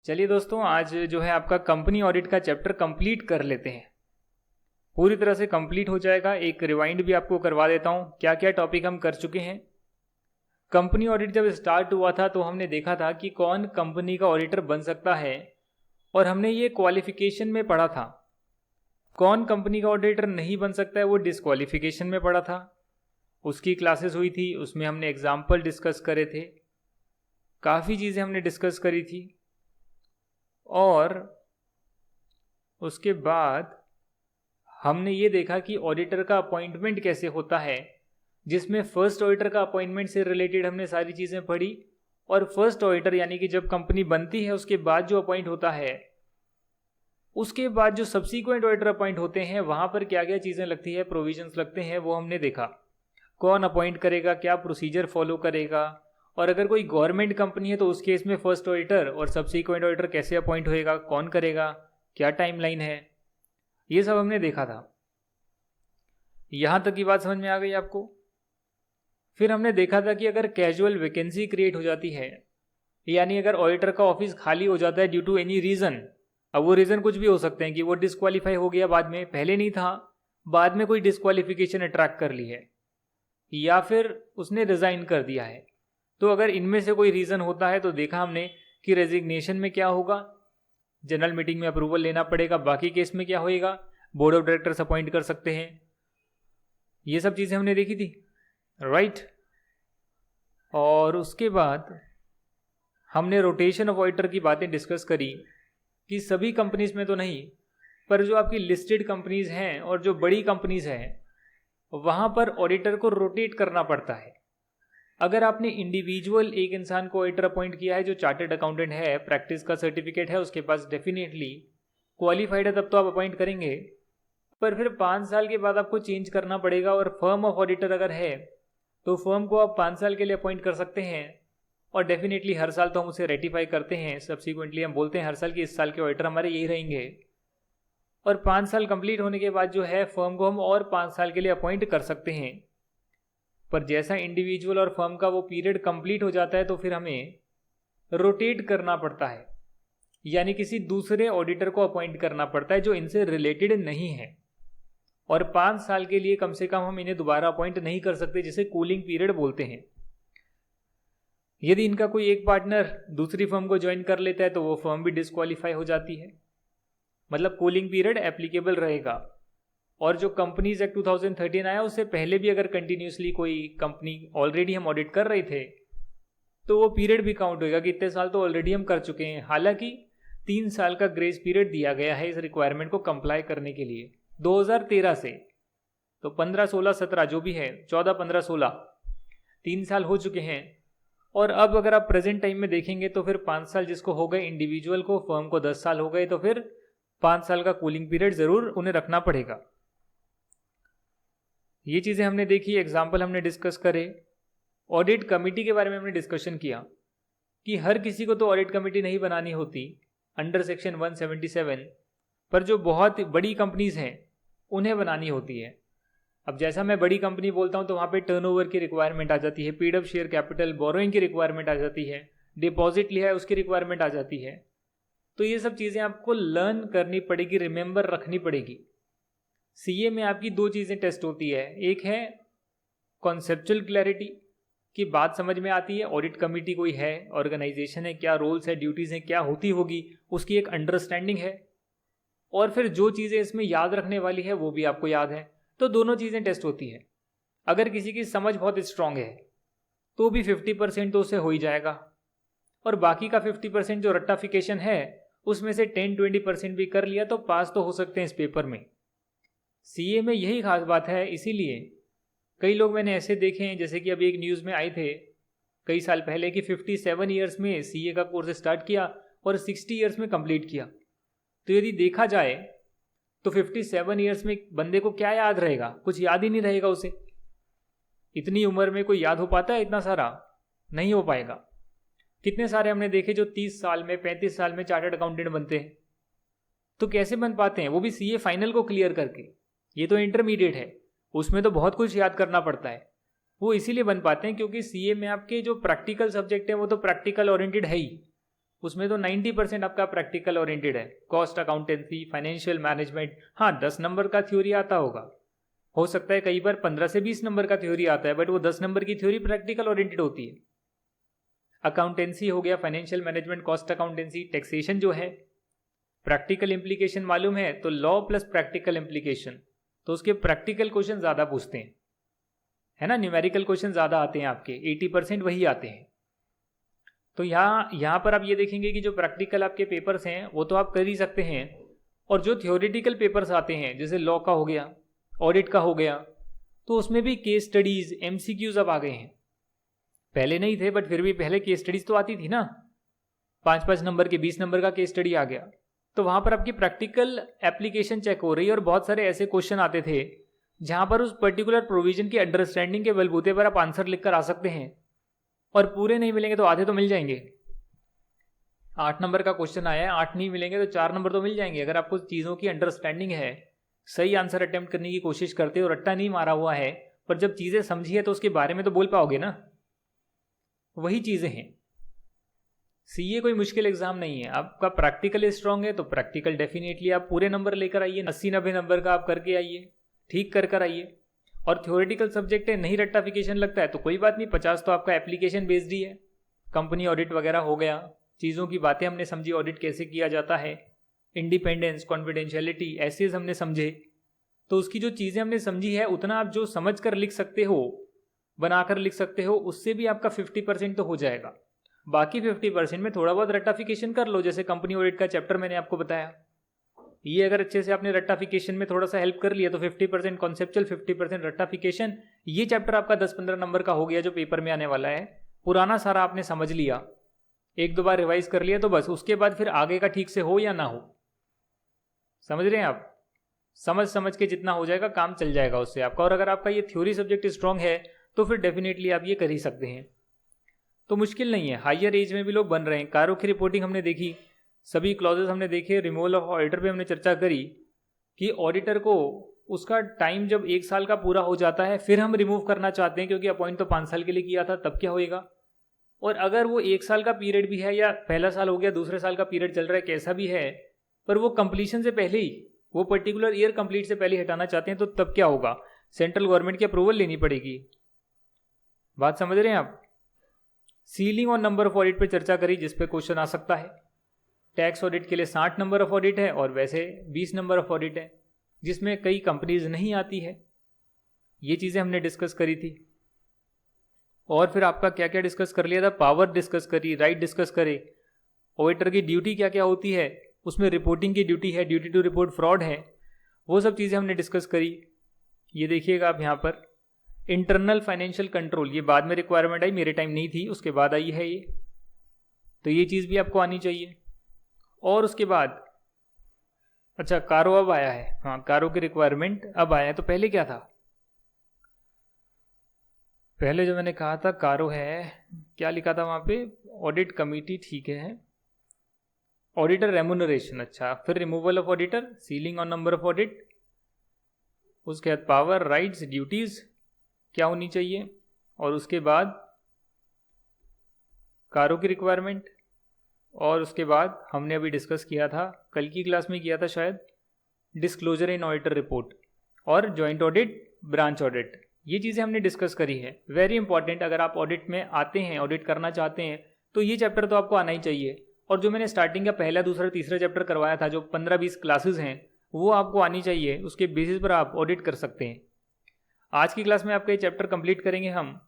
चलिए दोस्तों, आज जो है आपका कंपनी ऑडिट का चैप्टर कंप्लीट कर लेते हैं। पूरी तरह से कंप्लीट हो जाएगा। एक रिवाइंड भी आपको करवा देता हूँ क्या क्या टॉपिक हम कर चुके हैं। कंपनी ऑडिट जब स्टार्ट हुआ था तो हमने देखा था कि कौन कंपनी का ऑडिटर बन सकता है, और हमने ये क्वालिफिकेशन में पढ़ा था। कौन कंपनी का ऑडिटर नहीं बन सकता है वो डिस्क्वालिफिकेशन में पढ़ा था। उसकी क्लासेस हुई थी, उसमें हमने एग्जाम्पल डिस्कस करे थे, काफ़ी चीज़ें हमने डिस्कस करी थी। और उसके बाद हमने ये देखा कि ऑडिटर का अपॉइंटमेंट कैसे होता है, जिसमें फर्स्ट ऑडिटर का अपॉइंटमेंट से रिलेटेड हमने सारी चीज़ें पढ़ी। और फर्स्ट ऑडिटर यानी कि जब कंपनी बनती है उसके बाद जो अपॉइंट होता है, उसके बाद जो सब्सीक्वेंट ऑडिटर अपॉइंट होते हैं वहाँ पर क्या क्या चीज़ें लगती है, प्रोविजंस लगते हैं, वो हमने देखा। कौन अपॉइंट करेगा, क्या प्रोसीजर फॉलो करेगा, और अगर कोई गवर्नमेंट कंपनी है तो उस केस में फर्स्ट ऑडिटर और सब्सीक्वेंट ऑडिटर कैसे अपॉइंट होएगा, कौन करेगा, क्या टाइमलाइन है, ये सब हमने देखा था। यहाँ तक की बात समझ में आ गई आपको। फिर हमने देखा था कि अगर कैजुअल वैकेंसी क्रिएट हो जाती है, यानी अगर ऑडिटर का ऑफिस खाली हो जाता है ड्यू टू एनी रीज़न, अब वो रीज़न कुछ भी हो सकते हैं कि वो डिस्क्वालीफाई हो गया बाद में, पहले नहीं था, बाद में कोई डिस्क्वालिफिकेशन अट्रैक्ट कर ली है, या फिर उसने रिज़ाइन कर दिया है। तो अगर इनमें से कोई रीज़न होता है तो देखा हमने कि रेजिग्नेशन में क्या होगा, जनरल मीटिंग में अप्रूवल लेना पड़ेगा। बाकी केस में क्या होएगा, बोर्ड ऑफ डायरेक्टर्स अपॉइंट कर सकते हैं। ये सब चीज़ें हमने देखी थी, राइट। और उसके बाद हमने रोटेशन ऑफ ऑडिटर की बातें डिस्कस करी कि सभी कंपनीज में तो नहीं, पर जो आपकी लिस्टेड कंपनीज हैं और जो बड़ी कंपनीज हैं वहाँ पर ऑडिटर को रोटेट करना पड़ता है। अगर आपने इंडिविजुअल एक इंसान को ऑडिटर अपॉइंट किया है जो चार्टर्ड अकाउंटेंट है, प्रैक्टिस का सर्टिफिकेट है उसके पास, डेफिनेटली क्वालिफाइड है, तब तो आप अपॉइंट करेंगे। पर फिर 5 साल के बाद आपको चेंज करना पड़ेगा, और फर्म ऑफ ऑडिटर अगर है तो फर्म को आप 5 साल के लिए अपॉइंट कर सकते हैं, और डेफिनेटली हर साल तो हम उसे रेटिफाई करते हैं। सब्सिक्वेंटली हम बोलते हैं हर साल की इस साल के ऑडिटर हमारे यही रहेंगे, और 5 साल कंप्लीट होने के बाद जो है फर्म को हम और 5 साल के लिए अपॉइंट कर सकते हैं। पर जैसा इंडिविजुअल और फर्म का वो पीरियड कंप्लीट हो जाता है तो फिर हमें रोटेट करना पड़ता है, यानी किसी दूसरे ऑडिटर को अपॉइंट करना पड़ता है जो इनसे रिलेटेड नहीं है, और 5 साल के लिए कम से कम हम इन्हें दोबारा अपॉइंट नहीं कर सकते, जिसे कूलिंग पीरियड बोलते हैं। यदि इनका कोई एक पार्टनर दूसरी फर्म को ज्वाइन कर लेता है तो वो फर्म भी डिस्क्वालीफाई हो जाती है, मतलब कूलिंग पीरियड एप्लीकेबल रहेगा। और जो कंपनीज एक्ट 2013 आया उससे पहले भी अगर कंटिन्यूसली कोई कंपनी ऑलरेडी हम ऑडिट कर रहे थे तो वो पीरियड भी काउंट होएगा कि इतने साल तो ऑलरेडी हम कर चुके हैं। हालांकि 3 साल का ग्रेस पीरियड दिया गया है इस रिक्वायरमेंट को कंप्लाई करने के लिए 2013 से, तो 15, 16, 17 जो भी है, 14, 15, 16, 3 साल हो चुके हैं। और अब अगर आप प्रेजेंट टाइम में देखेंगे तो फिर 5 साल जिसको हो गए इंडिविजुअल को, फर्म को 10 साल हो गए, तो फिर 5 साल का कूलिंग पीरियड ज़रूर उन्हें रखना पड़ेगा। ये चीज़ें हमने देखी, एग्जाम्पल हमने डिस्कस करे। ऑडिट कमेटी के बारे में हमने डिस्कशन किया कि हर किसी को तो ऑडिट कमेटी नहीं बनानी होती अंडर सेक्शन 177, पर जो बहुत बड़ी कंपनीज हैं उन्हें बनानी होती है। अब जैसा मैं बड़ी कंपनी बोलता हूँ तो वहाँ पे टर्नओवर की रिक्वायरमेंट आ जाती है, paid up share capital, borrowing की रिक्वायरमेंट आ जाती है, डिपॉजिट लिया है उसकी रिक्वायरमेंट आ जाती है। तो ये सब चीज़ें आपको लर्न करनी पड़ेगी, रिमेंबर रखनी पड़ेगी। सीए में आपकी 2 चीज़ें टेस्ट होती है, एक है कॉन्सेप्चुअल क्लैरिटी की बात समझ में आती है, ऑडिट कमेटी कोई है, ऑर्गेनाइजेशन है, क्या रोल्स है, ड्यूटीज़ हैं, क्या होती होगी, उसकी एक अंडरस्टैंडिंग है। और फिर जो चीज़ें इसमें याद रखने वाली है वो भी आपको याद है। तो दोनों चीज़ें टेस्ट होती है। अगर किसी की समझ बहुत स्ट्रांग है तो भी 50% तो उसे हो ही जाएगा, और बाकी का 50% जो रट्टाफिकेशन है उसमें से 10-20% भी कर लिया तो पास तो हो सकते हैं इस पेपर में। सीए में यही खास बात है, इसीलिए कई लोग मैंने ऐसे देखे हैं, जैसे कि अभी एक न्यूज़ में आए थे कई साल पहले कि 57 ईयर्स में सीए का कोर्स स्टार्ट किया और 60 ईयर्स में कंप्लीट किया। तो यदि देखा जाए तो 57 ईयर्स में बंदे को क्या याद रहेगा, कुछ याद ही नहीं रहेगा उसे। इतनी उम्र में कोई याद हो पाता है इतना सारा? नहीं हो पाएगा। कितने सारे हमने देखे जो 30 साल में, 35 साल में चार्टर्ड अकाउंटेंट बनते हैं। तो कैसे बन पाते हैं, वो भी सीए फाइनल को क्लियर करके। ये तो इंटरमीडिएट है, उसमें तो बहुत कुछ याद करना पड़ता है। वो इसीलिए बन पाते हैं क्योंकि सीए में आपके जो प्रैक्टिकल सब्जेक्ट है वो तो प्रैक्टिकल ओरिएंटेड है ही। उसमें तो 90% आपका प्रैक्टिकल ओरिएंटेड है, कॉस्ट अकाउंटेंसी, फाइनेंशियल मैनेजमेंट। हाँ 10 नंबर का थ्योरी आता होगा, हो सकता है कई बार 15 से 20 नंबर का थ्योरी आता है, बट वो 10 नंबर की थ्योरी प्रैक्टिकल ओरिएंटेड होती है। अकाउंटेंसी हो गया, financial management, cost accountancy. Taxation जो है प्रैक्टिकल इंप्लीकेशन मालूम है तो लॉ प्लस प्रैक्टिकल इंप्लीकेशन, तो उसके प्रैक्टिकल क्वेश्चन ज़्यादा पूछते हैं, है ना। न्यूमेरिकल क्वेश्चन ज़्यादा आते हैं आपके, 80% वही आते हैं। तो यहाँ पर आप ये देखेंगे कि जो प्रैक्टिकल आपके पेपर्स हैं वो तो आप कर ही सकते हैं, और जो थियोरेटिकल पेपर्स आते हैं जैसे लॉ का हो गया, ऑडिट का हो गया, तो उसमें भी केस स्टडीज, MCQs अब आ गए हैं। पहले नहीं थे बट फिर भी पहले केस स्टडीज तो आती थी ना, 5-5 नंबर के 20 नंबर का केस स्टडी आ गया। तो वहाँ पर आपकी प्रैक्टिकल एप्लीकेशन चेक हो रही है, और बहुत सारे ऐसे क्वेश्चन आते थे जहाँ पर उस पर्टिकुलर प्रोविजन की अंडरस्टैंडिंग के बलबूते पर आप आंसर लिखकर आ सकते हैं, और पूरे नहीं मिलेंगे तो आधे तो मिल जाएंगे। 8 नंबर का क्वेश्चन आया है, 8 नहीं मिलेंगे तो 4 नंबर तो मिल जाएंगे, अगर आपको चीज़ों की अंडरस्टैंडिंग है, सही आंसर अटेम्प्ट करने की कोशिश करते हो, रट्टा नहीं मारा हुआ है, पर जब चीज़ें समझी है तो उसके बारे में तो बोल पाओगे ना। वही चीज़ें हैं। सीए कोई मुश्किल एग्जाम नहीं है, आपका प्रैक्टिकल स्ट्रांग है तो प्रैक्टिकल डेफिनेटली आप पूरे नंबर लेकर आइए, 80-90 नंबर का आप करके आइए, ठीक कर आइए। और थ्योरेटिकल सब्जेक्ट है, नहीं रट्टाफिकेशन लगता है तो कोई बात नहीं, 50 तो आपका एप्लीकेशन बेस्ड ही है। कंपनी ऑडिट वगैरह हो गया, चीज़ों की बातें हमने समझी, ऑडिट कैसे किया जाता है, इंडिपेंडेंस, कॉन्फिडेंशियलिटी, ऐसे हमने समझे, तो उसकी जो चीज़ें हमने समझी है उतना आप जो समझ कर लिख सकते हो, बनाकर लिख सकते हो, उससे भी आपका 50% तो हो जाएगा। बाकी 50% में थोड़ा बहुत रट्टाफिकेशन कर लो, जैसे कंपनी ऑडिट का चैप्टर मैंने आपको बताया, ये अगर अच्छे से आपने रट्टाफिकेशन में थोड़ा सा हेल्प कर लिया तो 50% कॉन्सेप्चुअल, 50% रट्टाफिकेशन, ये चैप्टर आपका 10-15 नंबर का हो गया जो पेपर में आने वाला है। पुराना सारा आपने समझ लिया, 1-2 बार रिवाइज कर लिया तो बस, उसके बाद फिर आगे का ठीक से हो या ना हो, समझ रहे हैं आप, समझ के जितना हो जाएगा काम चल जाएगा उससे आपका। और अगर आपका ये थ्योरी सब्जेक्ट स्ट्रांग है तो फिर डेफिनेटली आप ये कर ही सकते हैं, तो मुश्किल नहीं है। हायर एज में भी लोग बन रहे हैं। कारों की रिपोर्टिंग हमने देखी, सभी क्लॉजेस हमने देखे, रिमूवल ऑफ ऑडिटर पे हमने चर्चा करी कि ऑडिटर को उसका टाइम जब 1 साल का पूरा हो जाता है फिर हम रिमूव करना चाहते हैं, क्योंकि अपॉइंट तो 5 साल के लिए किया था, तब क्या होएगा। और अगर वो 1 साल का पीरियड भी है, या पहला साल हो गया, दूसरे साल का पीरियड चल रहा है, कैसा भी है, पर वो कंप्लीशन से पहले ही, वो पर्टिकुलर ईयर कंप्लीट से पहले हटाना चाहते हैं, तो तब क्या होगा, सेंट्रल गवर्नमेंट की अप्रूवल लेनी पड़ेगी। बात समझ रहे हैं आप। सीलिंग और नंबर ऑफ ऑडिट पे चर्चा करी, जिस पे क्वेश्चन आ सकता है। टैक्स ऑडिट के लिए 60 नंबर ऑफ ऑडिट है और वैसे 20 नंबर ऑफ ऑडिट है, जिसमें कई कंपनीज नहीं आती है। ये चीज़ें हमने डिस्कस करी थी। और फिर आपका क्या क्या डिस्कस कर लिया था, पावर डिस्कस करी, राइट डिस्कस करे, ऑडिटर की ड्यूटी क्या क्या होती है, उसमें रिपोर्टिंग की ड्यूटी है, ड्यूटी टू रिपोर्ट फ्रॉड है, वो सब चीज़ें हमने डिस्कस करी। ये देखिएगा आप यहाँ पर, इंटरनल फाइनेंशियल कंट्रोल, ये बाद में रिक्वायरमेंट आई, मेरे टाइम नहीं थी, उसके बाद आई है ये, तो ये चीज़ भी आपको आनी चाहिए। और उसके बाद अच्छा, कारो अब आया है, हाँ कारो की रिक्वायरमेंट अब आया है, तो पहले क्या था, पहले जो मैंने कहा था कारो है, क्या लिखा था वहाँ पे, ऑडिट कमिटी, ठीक है, ऑडिटर रेम्यूनरेशन, अच्छा, फिर removal of auditor, ceiling on number of audit, उसके बाद पावर, राइट्स, ड्यूटीज क्या होनी चाहिए, और उसके बाद कारो की रिक्वायरमेंट, और उसके बाद हमने अभी डिस्कस किया था, कल की क्लास में किया था शायद, डिस्क्लोजर इन ऑडिटर रिपोर्ट और जॉइंट ऑडिट, ब्रांच ऑडिट, ये चीज़ें हमने डिस्कस करी है। वेरी इंपॉर्टेंट, अगर आप ऑडिट में आते हैं, ऑडिट करना चाहते हैं, तो ये चैप्टर तो आपको आना ही चाहिए। और जो मैंने स्टार्टिंग का पहला, दूसरा, तीसरा चैप्टर करवाया था, जो 15-20 क्लासेज हैं, वो आपको आनी चाहिए, उसके बेसिस पर आप ऑडिट कर सकते हैं। आज की क्लास में आपका ये चैप्टर कंप्लीट करेंगे हम,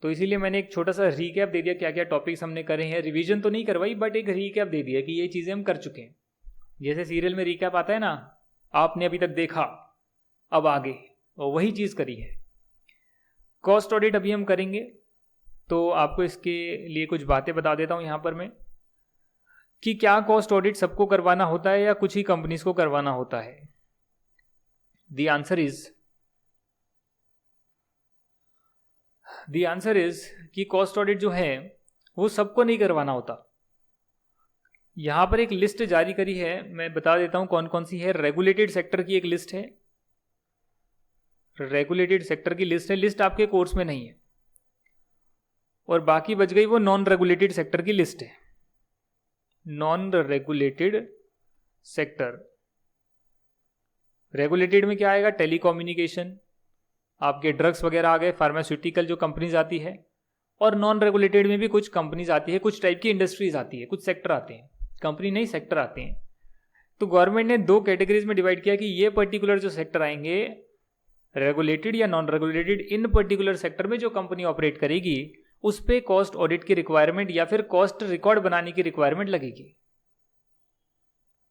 तो इसीलिए मैंने एक छोटा सा रीकैप दे दिया, क्या क्या टॉपिक्स हमने करे हैं। रिवीजन तो नहीं करवाई, बट एक रीकैप दे दिया कि ये चीज़ें हम कर चुके हैं। जैसे सीरियल में रीकैप आता है ना, आपने अभी तक देखा, अब आगे, और वही चीज़ करी है। कॉस्ट ऑडिट अभी हम करेंगे, तो आपको इसके लिए कुछ बातें बता देता हूँ यहाँ पर मैं, कि क्या कॉस्ट ऑडिट सबको करवाना होता है या कुछ ही कंपनीज को करवाना होता है। द आंसर इज कि कॉस्ट ऑडिट जो है वो सबको नहीं करवाना होता। यहां पर एक लिस्ट जारी करी है, मैं बता देता हूं कौन कौन सी है। रेगुलेटेड सेक्टर की एक लिस्ट है, रेगुलेटेड सेक्टर की लिस्ट है, लिस्ट आपके कोर्स में नहीं है, और बाकी बच गई वो नॉन रेगुलेटेड सेक्टर की लिस्ट है। Non regulated sector. रेगुलेटेड में क्या आएगा? टेलीकम्युनिकेशन, आपके ड्रग्स वगैरह आ गए, फार्मास्यूटिकल जो कंपनीज आती है, और नॉन रेगुलेटेड में भी कुछ कंपनीज आती है, कुछ टाइप की इंडस्ट्रीज आती है, कुछ सेक्टर आते हैं, कंपनी नहीं सेक्टर आते हैं। तो गवर्नमेंट ने दो कैटेगरीज में डिवाइड किया कि ये पर्टिकुलर जो सेक्टर आएंगे रेगुलेटेड या नॉन रेगुलेटेड, इन पर्टिकुलर सेक्टर में जो कंपनी ऑपरेट करेगी उस पर कॉस्ट ऑडिट की रिक्वायरमेंट या फिर कॉस्ट रिकॉर्ड बनाने की रिक्वायरमेंट लगेगी।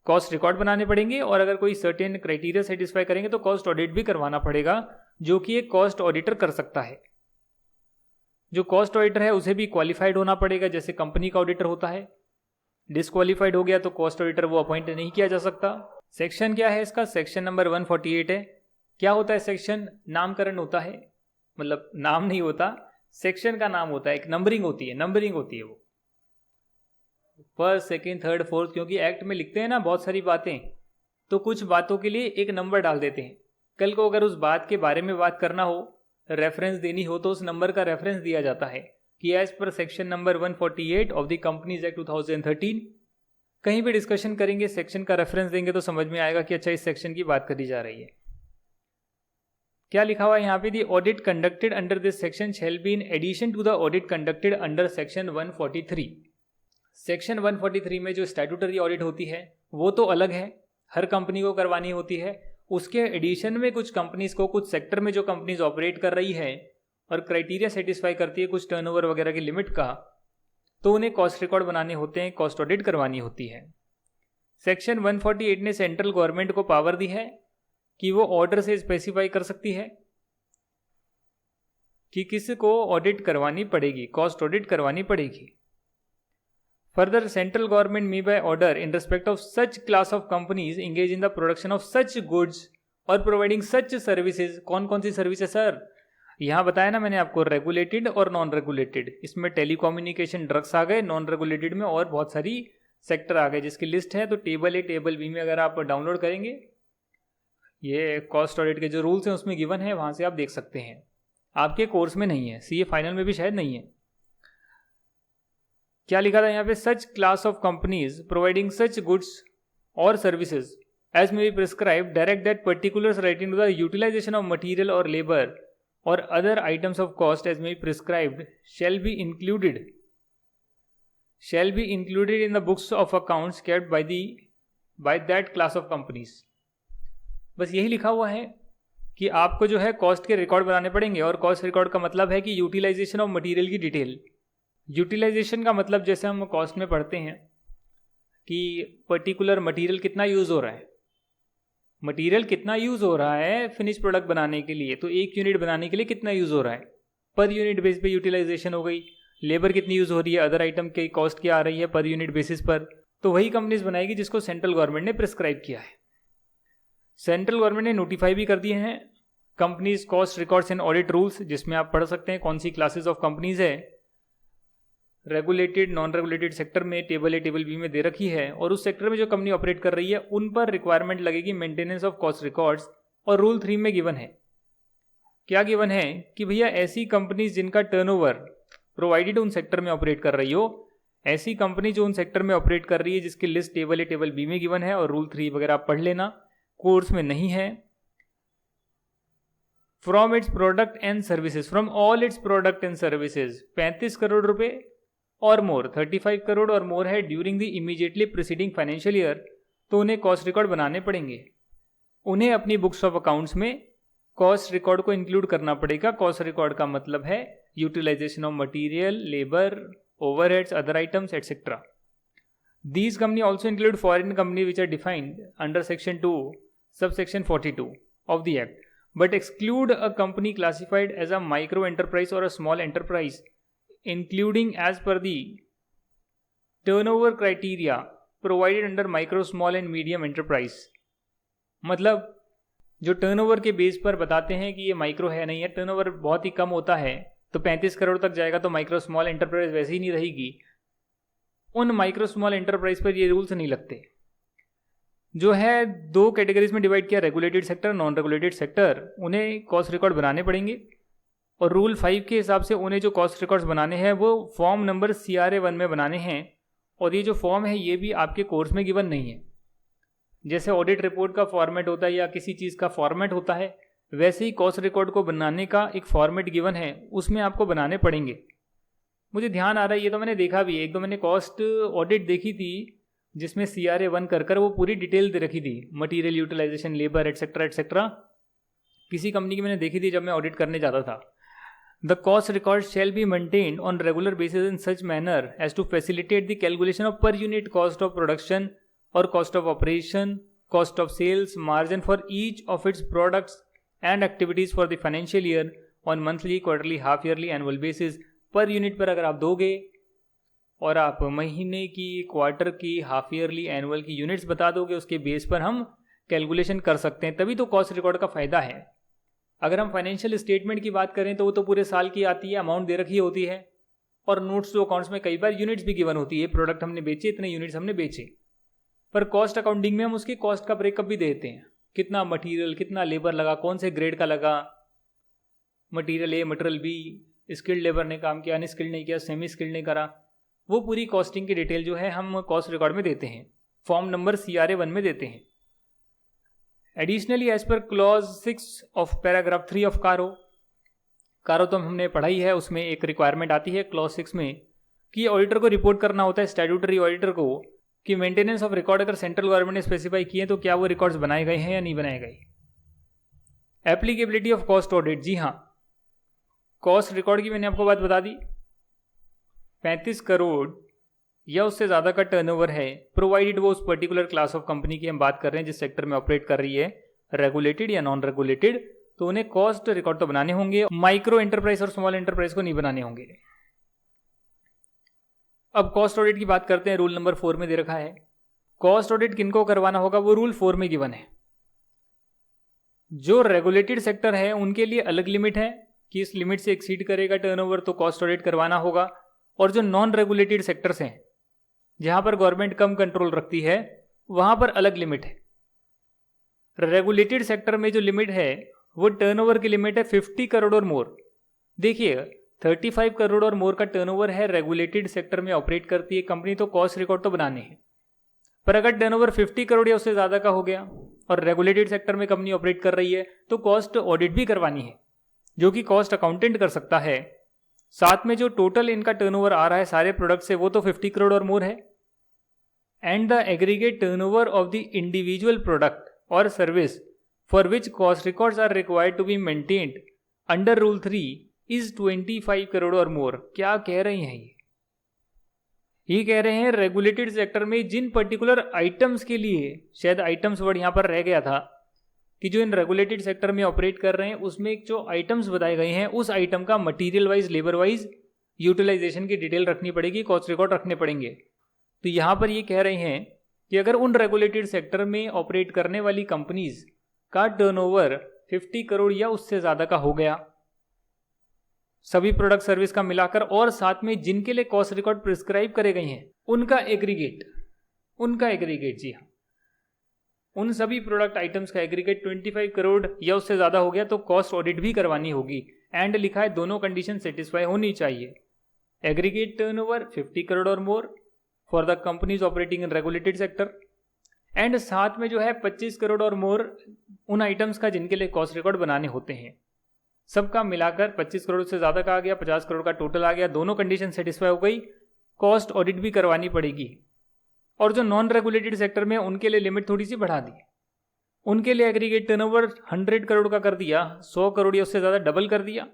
कॉस्ट रिकॉर्ड बनाने पड़ेंगे और अगर कोई सर्टेन क्राइटेरिया सेटिस्फाई करेंगे तो कॉस्ट ऑडिट भी करवाना पड़ेगा, जो कि एक कॉस्ट ऑडिटर कर सकता है। जो कॉस्ट ऑडिटर है उसे भी क्वालिफाइड होना पड़ेगा, जैसे कंपनी का ऑडिटर होता है। डिसक्वालीफाइड हो गया तो कॉस्ट ऑडिटर वो अपॉइंट नहीं किया जा सकता। सेक्शन क्या है इसका? सेक्शन नंबर 148 है। क्या होता है सेक्शन? नामकरण होता है, मतलब नाम नहीं होता, सेक्शन का नाम होता है, एक नंबरिंग होती है वो फर्स्ट, सेकेंड, थर्ड, फोर्थ, क्योंकि एक्ट में लिखते हैं ना बहुत सारी बातें, तो कुछ बातों के लिए एक नंबर डाल देते हैं। कल को अगर उस बात के बारे में बात करना हो, रेफरेंस देनी हो, तो उस नंबर का रेफरेंस दिया जाता है कि as per section number 148 of the companies act 2013। कहीं भी डिस्कशन करेंगे सेक्शन का रेफरेंस देंगे तो समझ में आएगा कि अच्छा इस सेक्शन की बात करी जा रही है। क्या लिखा हुआ है यहाँ पे? The audit conducted under this section shall be in addition to the audit conducted under section 143। Section 143 में जो स्टैट्यूटरी ऑडिट होती है वो तो अलग है, हर कंपनी को करवानी होती है। उसके एडिशन में कुछ कंपनीज को, कुछ सेक्टर में जो कंपनीज ऑपरेट कर रही है और क्राइटेरिया सेटिस्फाई करती है कुछ टर्नओवर वगैरह की लिमिट का, तो उन्हें कॉस्ट रिकॉर्ड बनाने होते हैं, कॉस्ट ऑडिट करवानी होती है। सेक्शन 148 ने सेंट्रल गवर्नमेंट को पावर दी है कि वो ऑर्डर से स्पेसिफाई कर सकती है कि किसी को ऑडिट करवानी पड़ेगी, कॉस्ट ऑडिट करवानी पड़ेगी। Further, central government may by order in respect of such class of companies engage in the production of such goods और प्रोवाइडिंग सच सर्विसेज। कौन कौन सी सर्विस है सर? यहाँ बताया ना मैंने आपको, रेगुलेटेड और नॉन रेगुलेटेड। इसमें टेलीकम्युनिकेशन, ड्रग्स आ गए। नॉन रेगुलेटेड में और बहुत सारी सेक्टर आ गए जिसकी लिस्ट है, तो टेबल ए टेबल बी में अगर आप डाउनलोड करेंगे, ये कॉस्ट ऑडिट के जो रूल्स हैं उसमें गिवन है, वहाँ से आप देख सकते हैं। आपके कोर्स में नहीं है, सीए फाइनल में भी शायद नहीं है। क्या लिखा था यहाँ पे? Such class of companies providing such goods और services as may be prescribe direct that particulars relating to the utilization of material और लेबर और other items of cost as may be prescribed shall be included in the books of accounts kept by that class of companies। बस यही लिखा हुआ है कि आपको जो है कॉस्ट के रिकॉर्ड बनाने पड़ेंगे, और कॉस्ट रिकॉर्ड का मतलब है कि यूटिलाइजेशन ऑफ मटेरियल की डिटेल। यूटिलाइजेशन का मतलब जैसे हम कॉस्ट में पढ़ते हैं कि पर्टिकुलर मटेरियल कितना यूज़ हो रहा है, मटेरियल कितना यूज़ हो रहा है फिनिश प्रोडक्ट बनाने के लिए, तो एक यूनिट बनाने के लिए कितना यूज़ हो रहा है, पर यूनिट बेस पे यूटिलाइजेशन हो गई। लेबर कितनी यूज़ हो रही है, अदर आइटम की कॉस्ट क्या आ रही है पर यूनिट बेसिस पर, तो वही कंपनीज बनाएगी जिसको सेंट्रल गवर्नमेंट ने प्रिस्क्राइब किया है। सेंट्रल गवर्नमेंट ने नोटिफाई भी कर दिए हैं companies cost records and audit rules, जिसमें आप पढ़ सकते हैं कौन सी क्लासेस ऑफ कंपनीज है। रेगुलेटेड, नॉन रेगुलेटेड सेक्टर में टेबल ए टेबल बी में दे रखी है, और उस सेक्टर में जो कंपनी ऑपरेट कर रही है उन पर रिक्वायरमेंट लगेगी मेंटेनेंस ऑफ कॉस्ट रिकॉर्ड्स। और रूल 3 में गिवन है, क्या गिवन है कि भैया ऐसी कंपनीज जिनका टर्नओवर प्रोवाइडेड उन सेक्टर में ऑपरेट कर रही हो, ऐसी कंपनी जो उन सेक्टर में ऑपरेट कर रही है जिसकी लिस्ट टेबल ए टेबल बी में गिवन है, और रूल 3 वगैरह आप पढ़ लेना, कोर्स में नहीं है। From its product and services, from all its product and services 35 crore रुपए और मोर, 35 करोड़ और मोर है during the immediately preceding financial year, तो उन्हें कॉस्ट रिकॉर्ड बनाने पड़ेंगे। उन्हें अपनी बुक्स ऑफ अकाउंट्स में कॉस्ट रिकॉर्ड को इंक्लूड करना पड़ेगा। कॉस्ट रिकॉर्ड का मतलब है utilisation of material, labour, overheads, other items etcetera. These company also include foreign company which are defined under section 2 subsection 42 of the act, but exclude a company classified as a micro enterprise or a small enterprise, including as per the turnover criteria provided under micro, small and medium enterprise। मतलब जो turnover के base पर बताते हैं कि ये micro है नहीं है, टर्नओवर बहुत ही कम होता है तो 35 करोड़ तक जाएगा तो माइक्रो स्मॉल एंटरप्राइज वैसे ही नहीं रहेगी, उन माइक्रो स्मॉल एंटरप्राइज पर ये रूल्स नहीं लगते। जो है 2 कैटेगरीज में डिवाइड किया, regulated sector, non regulated sector, उन्हें कॉस्ट रिकॉर्ड बनाने पड़ेंगे, और रूल 5 के हिसाब से उन्हें जो कॉस्ट रिकॉर्ड्स बनाने हैं वो फॉर्म नंबर CRA 1 में बनाने हैं, और ये जो फॉर्म है ये भी आपके कोर्स में गिवन नहीं है। जैसे ऑडिट रिपोर्ट का फॉर्मेट होता है या किसी चीज़ का फॉर्मेट होता है, वैसे ही कॉस्ट रिकॉर्ड को बनाने का एक फॉर्मेट गिवन है, उसमें आपको बनाने पड़ेंगे। मुझे ध्यान आ रहा है, ये तो मैंने देखा भी, एक दो मैंने कॉस्ट ऑडिट देखी थी जिसमें CRA 1 कर वो पूरी डिटेल दे रखी थी, material utilisation, labour etcetera etcetera. किसी कंपनी की मैंने देखी थी जब मैं ऑडिट करने जाता था। The cost record shall be maintained on regular basis in such manner as to facilitate the calculation of per unit cost of production और cost of operation, cost of sales, margin for each of its products and activities for the financial year on monthly, quarterly, half yearly, annual basis. Per unit पर अगर आप दोगे और आप महीने की, quarter की, हाफ ईयरली, एनुअल की यूनिट्स बता दोगे, उसके बेस पर हम कैलकुलेशन कर सकते हैं, तभी तो कॉस्ट रिकॉर्ड का फ़ायदा है। अगर हम फाइनेंशियल स्टेटमेंट की बात करें तो वो तो पूरे साल की आती है, अमाउंट दे रखी होती है, और नोट्स टू अकाउंट्स में कई बार यूनिट्स भी गिवन होती है, प्रोडक्ट हमने बेचे, इतने यूनिट्स हमने बेचे। पर कॉस्ट अकाउंटिंग में हम उसकी कॉस्ट का ब्रेकअप भी देते हैं, कितना मटीरियल, कितना लेबर लगा, कौन से ग्रेड का लगा, material A, material B, skilled labour ने काम किया, अनस्किल्ड ने किया, सेमी स्किल्ड ने करा, वो पूरी कॉस्टिंग की डिटेल जो है हम कॉस्ट रिकॉर्ड में देते हैं, फॉर्म नंबर CRA 1 में देते हैं। Additionally as per clause 6 of paragraph 3 of CARO तो हमने पढ़ाई है, उसमें एक रिक्वायरमेंट आती है क्लॉज 6 में कि ऑडिटर को रिपोर्ट करना होता है, स्टैट्यूटरी ऑडिटर को, कि मेंटेनेंस ऑफ रिकॉर्ड अगर सेंट्रल गवर्नमेंट ने स्पेसिफाई किए तो क्या वो रिकॉर्ड्स बनाए गए हैं या नहीं बनाए गए। एप्लीकेबिलिटी ऑफ कॉस्ट ऑडिट, जी हाँ, कॉस्ट रिकॉर्ड की मैंने आपको बात बता दी। 35 करोड़ या उससे ज़्यादा का टर्नओवर है, प्रोवाइडेड वो उस पर्टिकुलर क्लास ऑफ कंपनी की हम बात कर रहे हैं जिस सेक्टर में ऑपरेट कर रही है, रेगुलेटेड या नॉन रेगुलेटेड, तो उन्हें कॉस्ट रिकॉर्ड तो बनाने होंगे। माइक्रो एंटरप्राइज और स्मॉल एंटरप्राइज को नहीं बनाने होंगे। अब कॉस्ट ऑडिट की बात करते हैं, रूल नंबर 4 में दे रखा है। कॉस्ट ऑडिट किनको करवाना होगा वो रूल 4 में गिवन है। जो रेगुलेटेड सेक्टर है उनके लिए अलग लिमिट है कि इस लिमिट से एक्सीड करेगा टर्नओवर तो कॉस्ट ऑडिट करवाना होगा, और जो नॉन रेगुलेटेड सेक्टर्स हैं जहां पर गवर्नमेंट कम कंट्रोल रखती है वहां पर अलग लिमिट है। रेगुलेटेड सेक्टर में जो लिमिट है वो टर्नओवर की लिमिट है 50 करोड़ और मोर। देखिए 35 करोड़ और मोर का टर्नओवर है, रेगुलेटेड सेक्टर में ऑपरेट करती है कंपनी, तो कॉस्ट रिकॉर्ड तो बनाने हैं। पर अगर टर्नओवर 50 करोड़ या उससे ज़्यादा का हो गया और रेगुलेटेड सेक्टर में कंपनी ऑपरेट कर रही है तो कॉस्ट ऑडिट भी करवानी है, जो कि कॉस्ट अकाउंटेंट कर सकता है। साथ में जो टोटल इनका टर्नओवर आ रहा है सारे प्रोडक्ट से वो तो 50 करोड़ और मोर है, and the aggregate turnover of the individual product और service for which cost records are required to be maintained under rule 3 is 25 crore और मोर। क्या कह रहे हैं ये कह रहे हैं रेगुलेटेड सेक्टर में जिन पर्टिकुलर आइटम्स के लिए, शायद आइटम्स वर्ड यहां पर रह गया था, कि जो इन रेगुलेटेड सेक्टर में ऑपरेट कर रहे हैं उसमें जो आइटम्स बताए गए हैं उस आइटम का material wise, labour wise utilisation की डिटेल रखनी पड़ेगी, कॉस्ट रिकॉर्ड रखने पड़ेंगे। तो यहाँ पर ये कह रहे हैं कि अगर उन रेगुलेटेड सेक्टर में ऑपरेट करने वाली कंपनीज का टर्नओवर 50 करोड़ या उससे ज़्यादा का हो गया, सभी प्रोडक्ट सर्विस का मिलाकर, और साथ में जिनके लिए कॉस्ट रिकॉर्ड प्रिस्क्राइब करे गए हैं उनका एग्रीगेट, जी हाँ, उन सभी प्रोडक्ट आइटम्स का एग्रीगेट 25 करोड़ या उससे ज़्यादा हो गया तो कॉस्ट ऑडिट भी करवानी होगी। एंड लिखा है दोनों कंडीशन सेटिस्फाई होनी चाहिए, एग्रीगेट टर्नओवर 50 करोड़ और more for the companies operating in regulated sector, and साथ में जो है 25 करोड़ और मोर उन आइटम्स का जिनके लिए कॉस्ट रिकॉर्ड बनाने होते हैं। सबका मिलाकर 25 करोड़ से ज़्यादा का आ गया, 50 करोड़ का टोटल आ गया, दोनों कंडीशन सेटिस्फाई हो गई, कॉस्ट ऑडिट भी करवानी पड़ेगी। और जो नॉन रेगुलेटेड सेक्टर में उनके लिए लिमिट थोड़ी सी बढ़ा दी, उनके लिए एग्रीगेट टर्नओवर 100 करोड़ का कर दिया, 100 करोड़ या उससे ज़्यादा डबल कर दिया।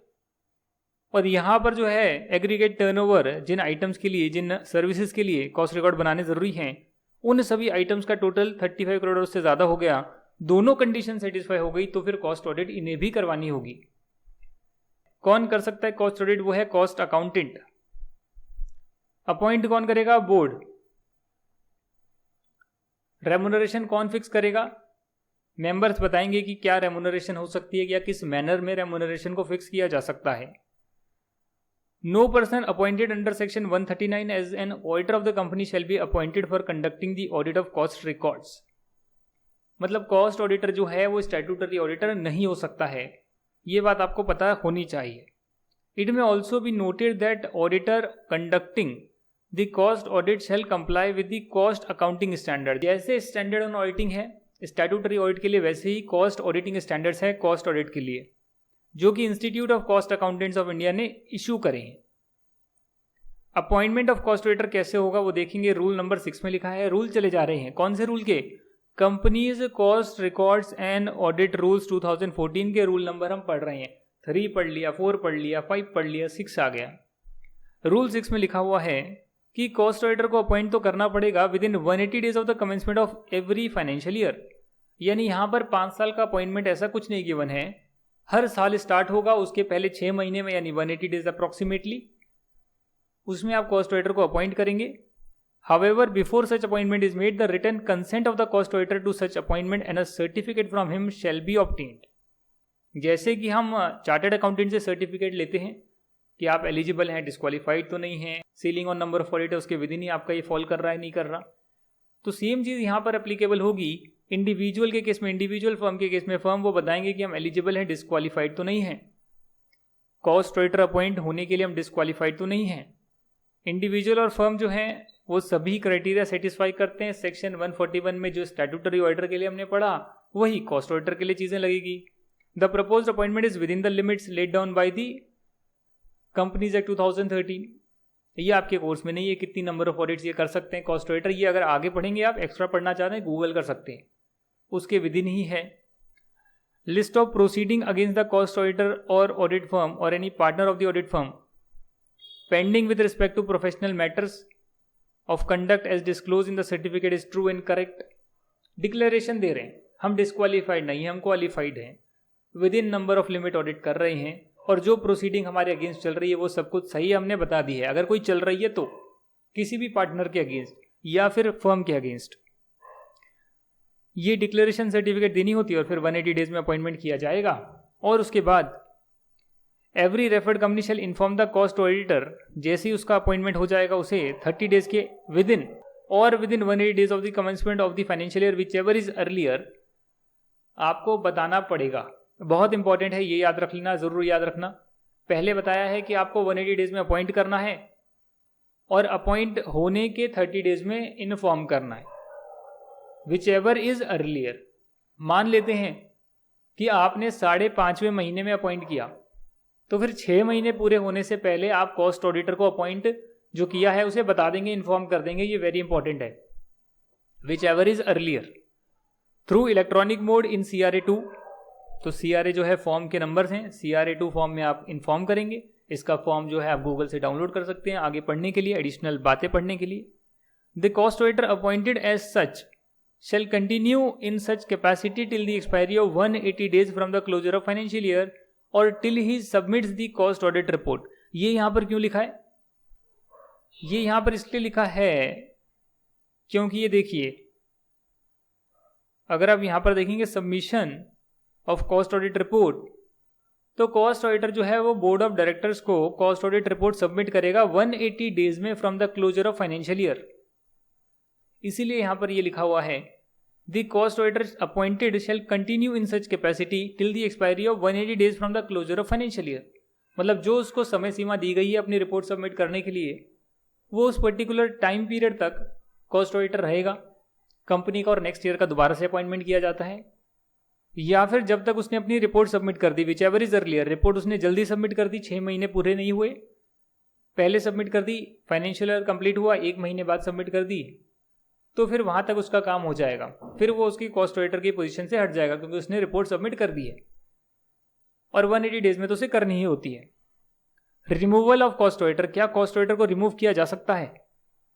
और यहाँ पर जो है एग्रीगेट टर्नओवर जिन आइटम्स के लिए, जिन सर्विसेज के लिए कॉस्ट रिकॉर्ड बनाने ज़रूरी हैं, उन सभी आइटम्स का टोटल 35 करोड़ उससे ज़्यादा हो गया, दोनों कंडीशन सेटिस्फाई हो गई, तो फिर कॉस्ट ऑडिट इन्हें भी करवानी होगी। कौन कर सकता है कॉस्ट ऑडिट? वो है कॉस्ट अकाउंटेंट। अपॉइंट कौन करेगा? बोर्ड। रेमुनरेशन कौन फिक्स करेगा? मेंबर्स बताएंगे कि क्या रेमुनरेशन हो सकती है या किस मैनर में रेमुनरेशन को फिक्स किया जा सकता है। No person appointed under section 139 as an auditor of the company shall be appointed for conducting the audit of cost records. मतलब कॉस्ट ऑडिटर जो है वो स्टैट्यूटरी ऑडिटर नहीं हो सकता है, ये बात आपको पता होनी चाहिए। इट में also be noted that auditor conducting the cost audit shell comply with the cost accounting standard. जैसे स्टैंडर्ड ऑन ऑडिटिंग है स्टैट्यूटरी ऑडिट के लिए, वैसे ही कॉस्ट ऑडिटिंग स्टैंडर्ड्स है कॉस्ट ऑडिट के लिए, जो कि institute of cost accountants of India ने इशू करे हैं। अपॉइंटमेंट ऑफ कॉस्ट ऑडिटर कैसे होगा वो देखेंगे। रूल नंबर 6 में लिखा है, रूल चले जा रहे हैं। कौन से रूल के? Companies cost records and audit rules 2014 के रूल नंबर हम पढ़ रहे हैं। 3 पढ़ लिया, 4 पढ़ लिया, 5 पढ़ लिया, 6 आ गया। रूल 6 में लिखा हुआ है कि कॉस्ट ऑडिटर को अपॉइंट तो करना पड़ेगा with in 180 days of the commencement of every financial year. यानी यहाँ पर 5 साल का अपॉइंटमेंट ऐसा कुछ नहीं गिवन है, हर साल स्टार्ट होगा उसके पहले 6 महीने में, यानी 180 डेज अप्रॉक्सीमेटली, उसमें आप कॉस्ट ऑडिटर को अपॉइंट करेंगे। However, before such appointment is made, the written consent of the cost auditor to such appointment and a certificate from him shall be obtained। जैसे कि हम चार्टर्ड अकाउंटेंट से certificate लेते हैं कि आप एलिजिबल हैं, डिस्क्वालीफाइड तो नहीं है, ceiling on number of audit है उसके विद इन ही आपका ये फॉल कर रहा है नहीं कर रहा, तो सेम चीज़ यहाँ पर एप्लीकेबल होगी। इंडिविजुअल के केस में इंडिविजुअल, फर्म के केस में फर्म, वो बताएंगे कि हम एलिजिबल हैं, डिस्क्वालीफाइड तो नहीं है। कॉस्ट ऑडिटर अपॉइंट होने के लिए हम डिस्क्वालीफाइड तो नहीं है। इंडिविजुअल और फर्म जो हैं वो सभी क्राइटेरिया सेटिस्फाई करते हैं। सेक्शन 141 में जो स्टैट्यूटरी ऑडिटर के लिए हमने पढ़ा वही कॉस्ट ऑडिटर के लिए चीज़ें लगेगी। The proposed appointment is with in the limits laid down by the companies act 2013। ये आपके कोर्स में नहीं है कितनी नंबर ऑफ ऑडिट्स ये कर सकते हैं कॉस्ट ऑडिटर, ये अगर आगे पढ़ेंगे आप, एक्स्ट्रा पढ़ना चाहते हैं, गूगल कर सकते हैं, उसके विद इन ही है। List of proceeding against the cost auditor और ऑडिट फर्म और any partner of the audit firm pending with respect to professional matters of conduct as disclose in the certificate is true and correct. Declaration दे रहे हैं, हम disqualified नहीं हैं, हम qualified हैं, within number of limit audit कर रहे हैं, और जो प्रोसीडिंग हमारे अगेंस्ट चल रही है वो सब कुछ सही हमने बता दी है। अगर कोई चल रही है तो किसी भी पार्टनर के अगेंस्ट या फिर फर्म के अगेंस्ट, ये डिक्लेरेशन सर्टिफिकेट देनी होती है और फिर 180 डेज में अपॉइंटमेंट किया जाएगा। और उसके बाद every referred company shall inform the cost auditor, जैसे ही उसका अपॉइंटमेंट हो जाएगा उसे 30 डेज के विद इन और with in 180 days of the commencement of the financial year which ever is earlier, आपको बताना पड़ेगा। बहुत इंपॉर्टेंट है, ये याद रख लेना, जरूर याद रखना। पहले बताया है कि आपको 180 डेज में अपॉइंट करना है और अपॉइंट होने के 30 डेज में इन्फॉर्म करना है, विच एवर इज अर्लियर। मान लेते हैं कि आपने 5.5वें महीने में अपॉइंट किया, तो फिर 6 महीने पूरे होने से पहले आप कॉस्ट ऑडिटर को अपॉइंट जो किया है उसे बता देंगे, इन्फॉर्म कर देंगे, ये वेरी इंपॉर्टेंट है। Which ever is earlier through electronic mode in CRA2, तो CRA जो है फॉर्म के नंबर्स हैं, CRA2 फॉर्म में आप इन्फॉर्म करेंगे। इसका फॉर्म जो है आप गूगल से डाउनलोड कर सकते हैं आगे पढ़ने के लिए, एडिशनल बातें पढ़ने के लिए। The cost auditor appointed as such shall continue in such capacity till the expiry of 180 days from the closure of financial year or till he submits the cost audit report। ये यहां पर क्यों लिखा है? ये यहां पर इसलिए लिखा है क्योंकि ये देखिए, अगर आप यहां पर देखेंगे submission of cost audit report, तो कॉस्ट ऑडिटर जो है वो बोर्ड ऑफ डायरेक्टर्स को कॉस्ट ऑडिट रिपोर्ट सबमिट करेगा 180 डेज में from the closure of financial year. इसीलिए यहां पर ये लिखा हुआ है the cost auditor appointed shall continue in such capacity till the expiry of 180 days from the closure of financial year. मतलब जो उसको समय सीमा दी गई है अपनी रिपोर्ट सबमिट करने के लिए, वो उस पर्टिकुलर टाइम पीरियड तक कॉस्ट ऑडिटर रहेगा कंपनी का, और नेक्स्ट ईयर का दोबारा से अपॉइंटमेंट किया जाता है। या फिर जब तक उसने अपनी रिपोर्ट सबमिट कर दी, whichever is earlier, report उसने जल्दी सबमिट कर दी, 6 महीने पूरे नहीं हुए, पहले सबमिट कर दी, फाइनेंशियल ईयर कंप्लीट हुआ 1 महीने बाद सबमिट कर दी, तो फिर वहां तक उसका काम हो जाएगा, फिर वो उसकी कॉस्ट ऑडिटर की पोजीशन से हट जाएगा क्योंकि उसने रिपोर्ट सबमिट कर दी है, और 180 डेज में तो उसे करनी ही होती है। रिमूवल ऑफ कॉस्ट ऑडिटर, क्या कॉस्ट ऑडिटर को रिमूव किया जा सकता है?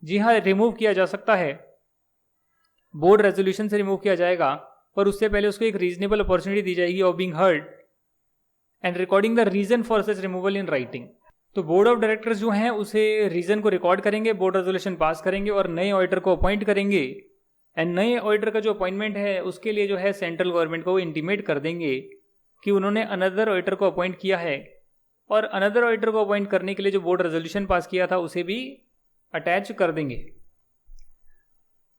जी हाँ, रिमूव किया जा सकता है, बोर्ड रेजोल्यूशन से रिमूव किया जाएगा, पर उससे पहले उसको एक रीजनेबल अपॉर्चुनिटी दी जाएगी of being heard and recording the reason for such removal in writing. तो बोर्ड ऑफ डायरेक्टर्स जो हैं उसे रीजन को रिकॉर्ड करेंगे, बोर्ड रेजोल्यूशन पास करेंगे और नए ऑडिटर को अपॉइंट करेंगे। एंड नए ऑडिटर का जो अपॉइंटमेंट है उसके लिए जो है सेंट्रल गवर्नमेंट को वो इंटीमेट कर देंगे कि उन्होंने अनदर ऑडिटर को अपॉइंट किया है, और अनदर ऑडिटर को अपॉइंट करने के लिए जो बोर्ड रेजोल्यूशन पास किया था उसे भी अटैच कर देंगे।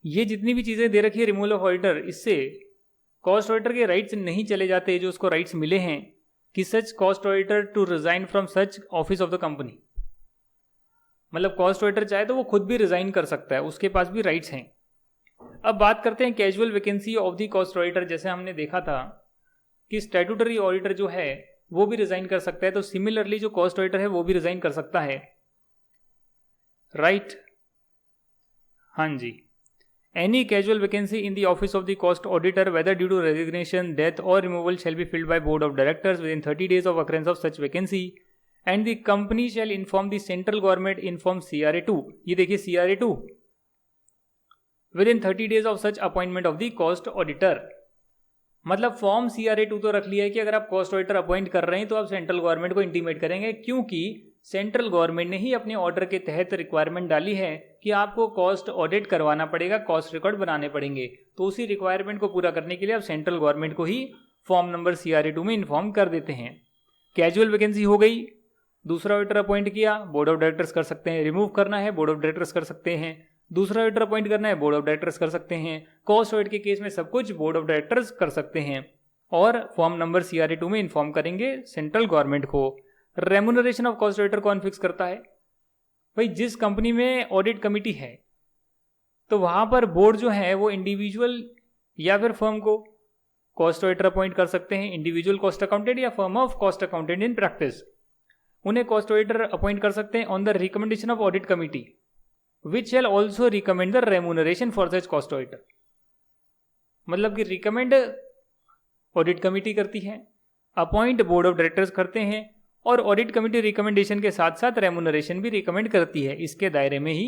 ये जितनी भी चीज़ें दे रखी है रिमूवल ऑफ ऑडिटर, इससे कॉस्ट ऑडिटर के राइट्स नहीं चले जाते जो उसको राइट्स मिले हैं कि such cost auditor to resign from such office of the company. मतलब कॉस्ट ऑडिटर चाहे तो वो खुद भी रिजाइन कर सकता है, उसके पास भी राइट्स हैं। अब बात करते हैं casual vacancy of the cost auditor. जैसे हमने देखा था कि स्टैट्यूटरी ऑडिटर जो है वो भी रिजाइन कर सकता है, तो सिमिलरली जो कॉस्ट ऑडिटर है वो भी रिजाइन कर सकता है, राइट? हाँ जी। Any casual vacancy in the office of the cost auditor whether due to resignation, death और removal shall be filled by board of directors within 30 days of occurrence of such vacancy and the company shall inform the central government inform CRA2। ये देखिए CRA2 within 30 days of such appointment of the cost auditor. मतलब form CRA2 तो रख लिया है कि अगर आप कॉस्ट ऑडिटर अपॉइंट कर रहे हैं तो आप सेंट्रल गवर्नमेंट को इंटीमेट करेंगे, क्योंकि सेंट्रल गवर्नमेंट ने ही अपने ऑर्डर के तहत रिक्वायरमेंट डाली है कि आपको कॉस्ट ऑडिट करवाना पड़ेगा, कॉस्ट रिकॉर्ड बनाने पड़ेंगे। तो उसी रिक्वायरमेंट को पूरा करने के लिए आप सेंट्रल गवर्नमेंट को ही फॉर्म नंबर CRA2 में इन्फॉर्म कर देते हैं। कैजुअल वैकेंसी हो गई, दूसरा ऑडिटर अपॉइंट किया, बोर्ड ऑफ डायरेक्टर्स कर सकते हैं, रिमूव करना है बोर्ड ऑफ डायरेक्टर्स कर सकते हैं, दूसरा ऑडिटर अपॉइंट करना है बोर्ड ऑफ डायरेक्टर्स कर सकते हैं, कॉस्ट ऑडिट के केस में सब कुछ बोर्ड ऑफ डायरेक्टर्स कर सकते हैं और फॉर्म नंबर CRA2 में इन्फॉर्म करेंगे सेंट्रल गवर्नमेंट को। रेम्यूनरेशन ऑफ कॉस्ट ऑडिटर कौन फिक्स करता है? भाई जिस कंपनी में ऑडिट कमिटी है तो वहां पर बोर्ड जो है वो इंडिविजुअल या फिर फर्म को कॉस्ट ऑडिटर अपॉइंट कर सकते हैं, इंडिविजुअल कॉस्ट अकाउंटेंट या firm of cost accountant in practice, उन्हें कॉस्ट ऑडिटर अपॉइंट कर सकते हैं on the recommendation of audit committee which shall also recommend the remuneration for such cost auditor. मतलब कि रिकमेंड ऑडिट कमिटी करती है, appoint board of directors करते हैं और ऑडिट कमिटी रिकमेंडेशन के साथ साथ रेम्यूनरेशन भी रिकमेंड करती है। इसके दायरे में ही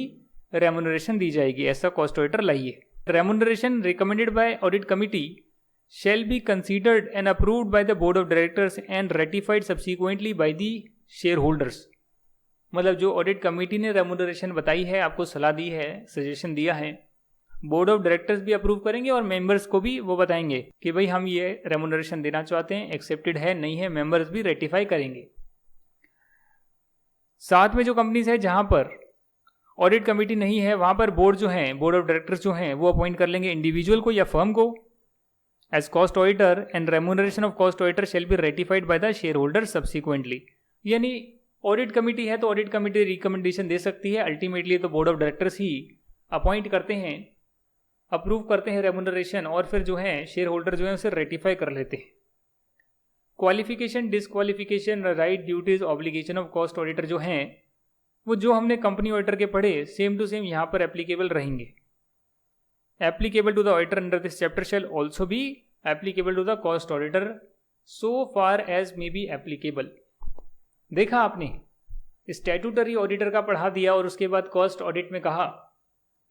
रेम्यूनरेशन दी जाएगी, ऐसा कॉस्ट ऑडिटर लाइए। Remuneration recommended by audit committee shall be considered and approved by the board of directors and ratified subsequently by the shareholders। मतलब जो ऑडिट कमेटी ने रेम्यूनरेशन बताई है, आपको सलाह दी है, सजेशन दिया है, बोर्ड ऑफ डायरेक्टर्स भी अप्रूव करेंगे और मेंबर्स को भी वो बताएंगे कि भाई हम ये रेम्यूनरेशन देना चाहते हैं, एक्सेप्टेड है नहीं है, मेंबर्स भी रेटिफाई करेंगे। साथ में जो कंपनीज है जहां पर ऑडिट कमेटी नहीं है वहां पर बोर्ड जो है, बोर्ड ऑफ डायरेक्टर्स जो हैं वो अपॉइंट कर लेंगे इंडिविजुअल को या फर्म को as cost auditor and remuneration of cost auditor shall be ratified by the shareholder subsequently. यानी ऑडिट कमेटी है तो ऑडिट कमेटी रिकमेंडेशन दे सकती है, अल्टीमेटली तो बोर्ड ऑफ डायरेक्टर्स ही अपॉइंट करते हैं, अप्रूव करते हैं रेम्यूनरेशन और फिर जो है शेयर होल्डर जो है उसे रेटिफाई कर लेते हैं। Qualification, disqualification, right, duties, obligation of cost auditor जो हैं वो जो हमने कंपनी ऑडिटर के पढ़े सेम टू सेम यहाँ पर एप्लीकेबल रहेंगे। Applicable to the auditor under this chapter shall also be applicable to the cost auditor so far as may be applicable. देखा आपने, स्टैट्यूटरी ऑडिटर का पढ़ा दिया और उसके बाद कॉस्ट ऑडिट में कहा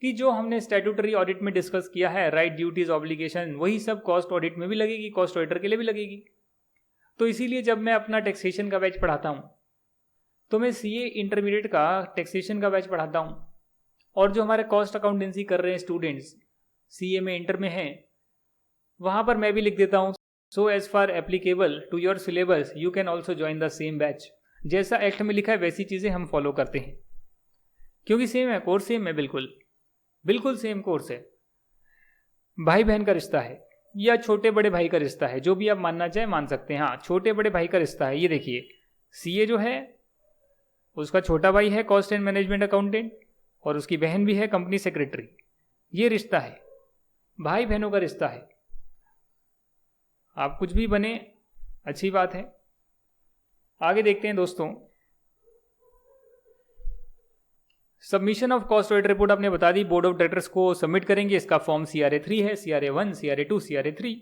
कि जो हमने स्टैट्यूटरी ऑडिट में डिस्कस किया है, राइट, ड्यूटीज, ऑब्लिगेशन, वही सब कॉस्ट ऑडिट में भी लगेगी, कॉस्ट ऑडिटर के लिए भी लगेगी। तो इसीलिए जब मैं अपना टैक्सेशन का बैच पढ़ाता हूँ तो मैं CA इंटरमीडिएट का टैक्सेशन का बैच पढ़ाता हूँ और जो हमारे कॉस्ट अकाउंटेंसी कर रहे हैं स्टूडेंट्स CA में, इंटर में हैं, वहाँ पर मैं भी लिख देता हूँ so as far applicable to your syllabus you can also join the same batch. जैसा एक्ट में लिखा है वैसी चीज़ें हम फॉलो करते हैं क्योंकि सेम है, कोर्स सेम है, बिल्कुल सेम कोर्स है। भाई बहन का रिश्ता है या छोटे बड़े भाई का रिश्ता है, जो भी आप मानना चाहे मान सकते हैं। हाँ, छोटे बड़े भाई का रिश्ता है। ये देखिए, CA जो है उसका छोटा भाई है कॉस्ट एंड मैनेजमेंट अकाउंटेंट और उसकी बहन भी है कंपनी सेक्रेटरी। ये रिश्ता है, भाई बहनों का रिश्ता है। आप कुछ भी बने, अच्छी बात है। आगे देखते हैं दोस्तों, submission of cost audit report आपने बता दी, बोर्ड ऑफ डायरेक्टर्स को सबमिट करेंगे। इसका फॉर्म CRA3 है, CRA1, CRA2, CRA3।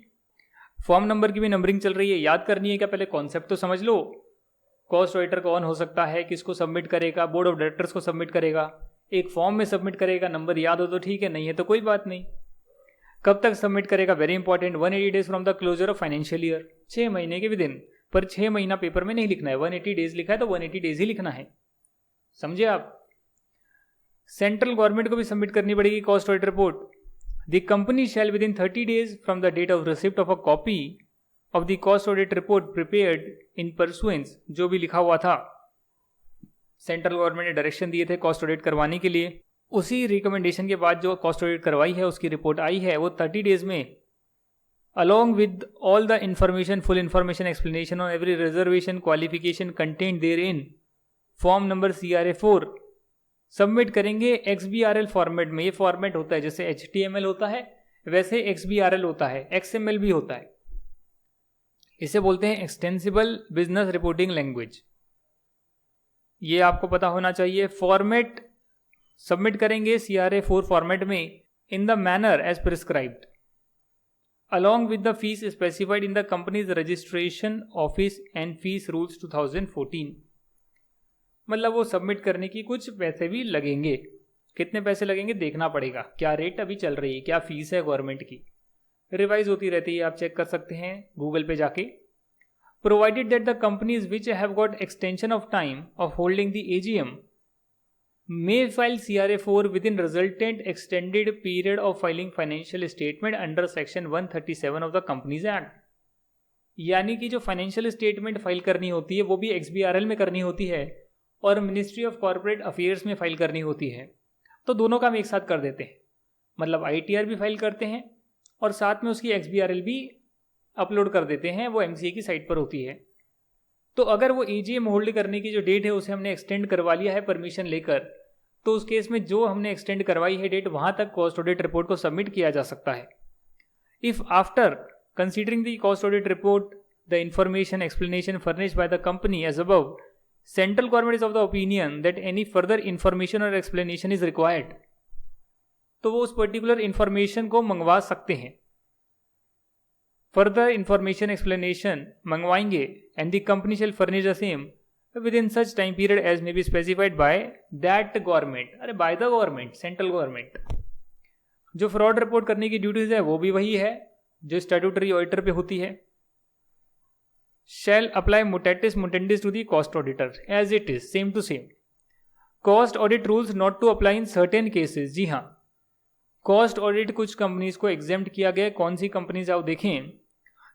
Form number की भी नंबरिंग चल रही है, याद करनी है क्या? पहले कॉन्सेप्ट तो समझ लो। कॉस्ट ऑडिटर कौन हो सकता है, किसको सबमिट करेगा? बोर्ड ऑफ डायरेक्टर्स को सबमिट करेगा, एक फॉर्म में सबमिट करेगा। नंबर याद हो तो ठीक है, नहीं है तो कोई बात नहीं। कब तक सबमिट करेगा? Very important, 180 days from the closure of financial year, 6 महीने के विदिन। पर 6 महीना पेपर में नहीं लिखना है, 180 डेज लिखा है तो 180 डेज ही लिखना है, समझे आप। सेंट्रल गवर्नमेंट को भी सबमिट करनी पड़ेगी cost audit report. The company shall within 30 days from the date of receipt of a copy of the cost audit report prepared in pursuance, जो भी लिखा हुआ था, सेंट्रल गवर्नमेंट ने डायरेक्शन दिए थे कॉस्ट ऑडिट करवाने के लिए, उसी रिकमेंडेशन के बाद जो कॉस्ट ऑडिट करवाई है उसकी रिपोर्ट आई है, वो 30 डेज में along with all the information, full information, explanation on every reservation, qualification contained therein, form number CRA4 submit करेंगे XBRL फॉर्मेट में। ये फॉर्मेट होता है जैसे HTML होता है वैसे XBRL होता है, XML भी होता है। इसे बोलते हैं एक्सटेंसिबल बिजनेस रिपोर्टिंग लैंग्वेज। ये आपको पता होना चाहिए। फॉर्मेट सबमिट करेंगे CRA4 फॉर्मेट में in the manner as prescribed along with the fees specified in the company's registration office and fees rules 2014। मतलब वो सबमिट करने की कुछ पैसे भी लगेंगे। कितने पैसे लगेंगे देखना पड़ेगा, क्या रेट अभी चल रही है, क्या फीस है गवर्नमेंट की, रिवाइज होती रहती है, आप चेक कर सकते हैं गूगल पे जाके। Provided that the companies which have got extension of time of holding the AGM may file CRA4 within resultant extended period of filing financial statement under section 137 of the Companies Act। यानी कि जो financial statement file करनी होती है वो भी XBRL में करनी होती है और मिनिस्ट्री ऑफ कॉर्पोरेट अफेयर्स में फाइल करनी होती है। तो दोनों काम एक साथ कर देते हैं, मतलब ITR भी फाइल करते हैं और साथ में उसकी XBRL भी अपलोड कर देते हैं, वो MCA की साइट पर होती है। तो अगर वो AGM होल्ड करने की जो डेट है उसे हमने एक्सटेंड करवा लिया है परमिशन लेकर, तो उस केस में जो हमने एक्सटेंड करवाई है डेट वहां तक कॉस्ट ऑडिट रिपोर्ट को सबमिट किया जा सकता है। If after considering the cost audit report the information explanation furnished by the company as above, central government is of the opinion that any further information और explanation is required, तो वो उस particular information को मंगवा सकते हैं। Further information explanation मंगवाएंगे and the company shall furnish the same within such time period as may be specified by that government। अरे by the government, central government. जो फ्रॉड रिपोर्ट करने की ड्यूटीज है वो भी वही है जो स्टैट्यूटरी ऑडिटर पे होती है। shall apply mutatis mutandis to the cost auditor as it is, same to same। cost audit rules not to apply in certain cases। जी हाँ, कॉस्ट ऑडिट कुछ कंपनीज को एग्जेम्प्ट किया गया। कौन सी कंपनीज आओ देखें।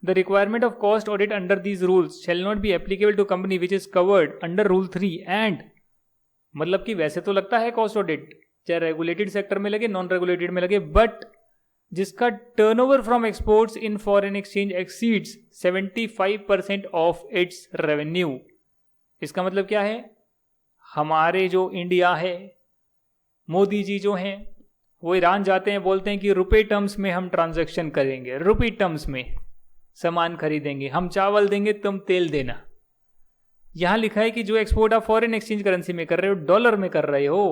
The requirement of cost audit under these rules shall not be applicable to company which is covered under Rule 3 and, मतलब कि वैसे तो लगता है कॉस्ट ऑडिट चाहे रेगुलेटेड सेक्टर में लगे नॉन रेगुलेटेड में लगे, बट जिसका turnover from exports in foreign exchange exceeds 75% of its revenue. इसका मतलब क्या है, हमारे जो इंडिया है, मोदी जी जो हैं वो ईरान जाते हैं, बोलते हैं कि रुपए टर्म्स में हम ट्रांजैक्शन करेंगे, रुपए टर्म्स में सामान खरीदेंगे, हम चावल देंगे तुम तेल देना। यहां लिखा है कि जो एक्सपोर्ट आप फॉरेन एक्सचेंज करेंसी में कर रहे हो, डॉलर में कर रहे हो,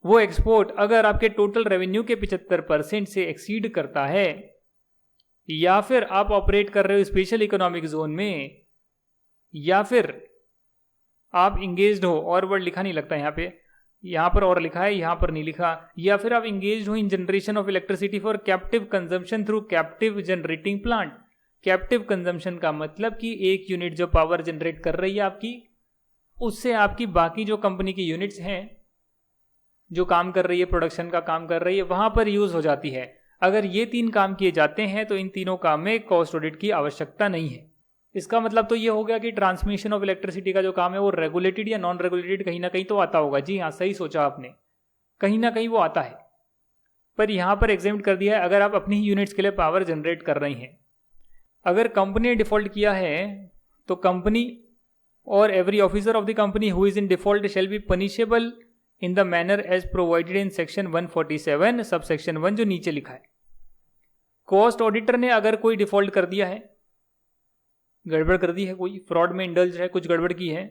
वो एक्सपोर्ट अगर आपके टोटल रेवेन्यू के 75% से एक्सीड करता है, या फिर आप ऑपरेट कर रहे हो स्पेशल इकोनॉमिक जोन में, या फिर आप इंगेज्ड हो, और वर्ड लिखा नहीं लगता यहाँ पे, यहाँ पर और लिखा है, यहाँ पर नहीं लिखा, या फिर आप इंगेज्ड हो इन generation of electricity for captive consumption through captive generating plant. Captive consumption का मतलब कि एक यूनिट जो पावर जनरेट कर रही है आपकी, उससे आपकी बाकी जो कंपनी की यूनिट्स हैं जो काम कर रही है, प्रोडक्शन का काम कर रही है, वहां पर यूज हो जाती है। अगर ये 3 काम किए जाते हैं तो इन तीनों काम में कॉस्ट ऑडिट की आवश्यकता नहीं है। इसका मतलब तो ये हो गया कि ट्रांसमिशन ऑफ इलेक्ट्रिसिटी का जो काम है वो रेगुलेटेड या नॉन रेगुलेटेड कहीं ना कहीं तो आता होगा। जी हाँ, सही सोचा आपने, कहीं ना कहीं वो आता है, पर यहां पर एग्जेम्प्ट कर दिया है अगर आप अपनी ही यूनिट्स के लिए पावर जनरेट कर रही हैं। अगर कंपनी ने डिफॉल्ट किया है तो कंपनी और every officer of the company who is in default shall be punishable in the manner as provided in section 147 sub section 1 जो नीचे लिखा है। कॉस्ट ऑडिटर ने अगर कोई डिफॉल्ट कर दिया है, गड़बड़ कर दी है, कोई फ्रॉड में इंडल्ज है, कुछ गड़बड़ की है,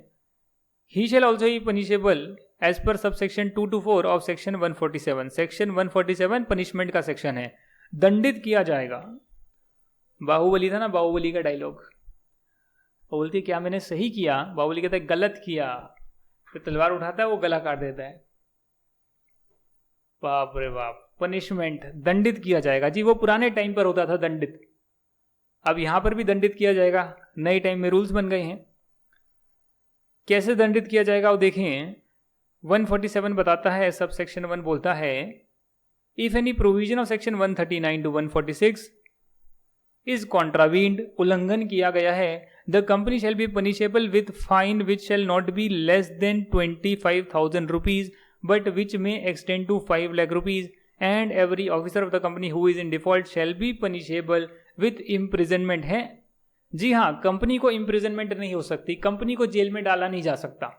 he shall also be punishable as per sub section 2 to 4 of section 147। Section 147 punishment का सेक्शन है, दंडित किया जाएगा। बाहुबली था ना, बाहुबली का डायलॉग, वो बोलती है क्या मैंने सही किया, बाहुबली कहता है गलत किया, फिर तलवार उठाता है वो गला काट देता है। बाप रे बाप, पनिशमेंट, दंडित किया जाएगा। जी वो पुराने टाइम पर होता था दंडित, अब यहां पर भी दंडित किया जाएगा, नए टाइम में रूल्स बन गए हैं। कैसे दंडित किया जाएगा वो देखें। 147 बताता है, सब सेक्शन 1 बोलता है if any provision of section 139 to 146 is contravened, उल्लंघन किया गया है, the company shall be punishable with fine which shall not be less than 25,000 rupees but which may extend to 5 lakh rupees and every officer of the company who is in default shall be punishable with imprisonment है। जी हाँ, company को imprisonment नहीं हो सकती, company को jail में डाला नहीं जा सकता।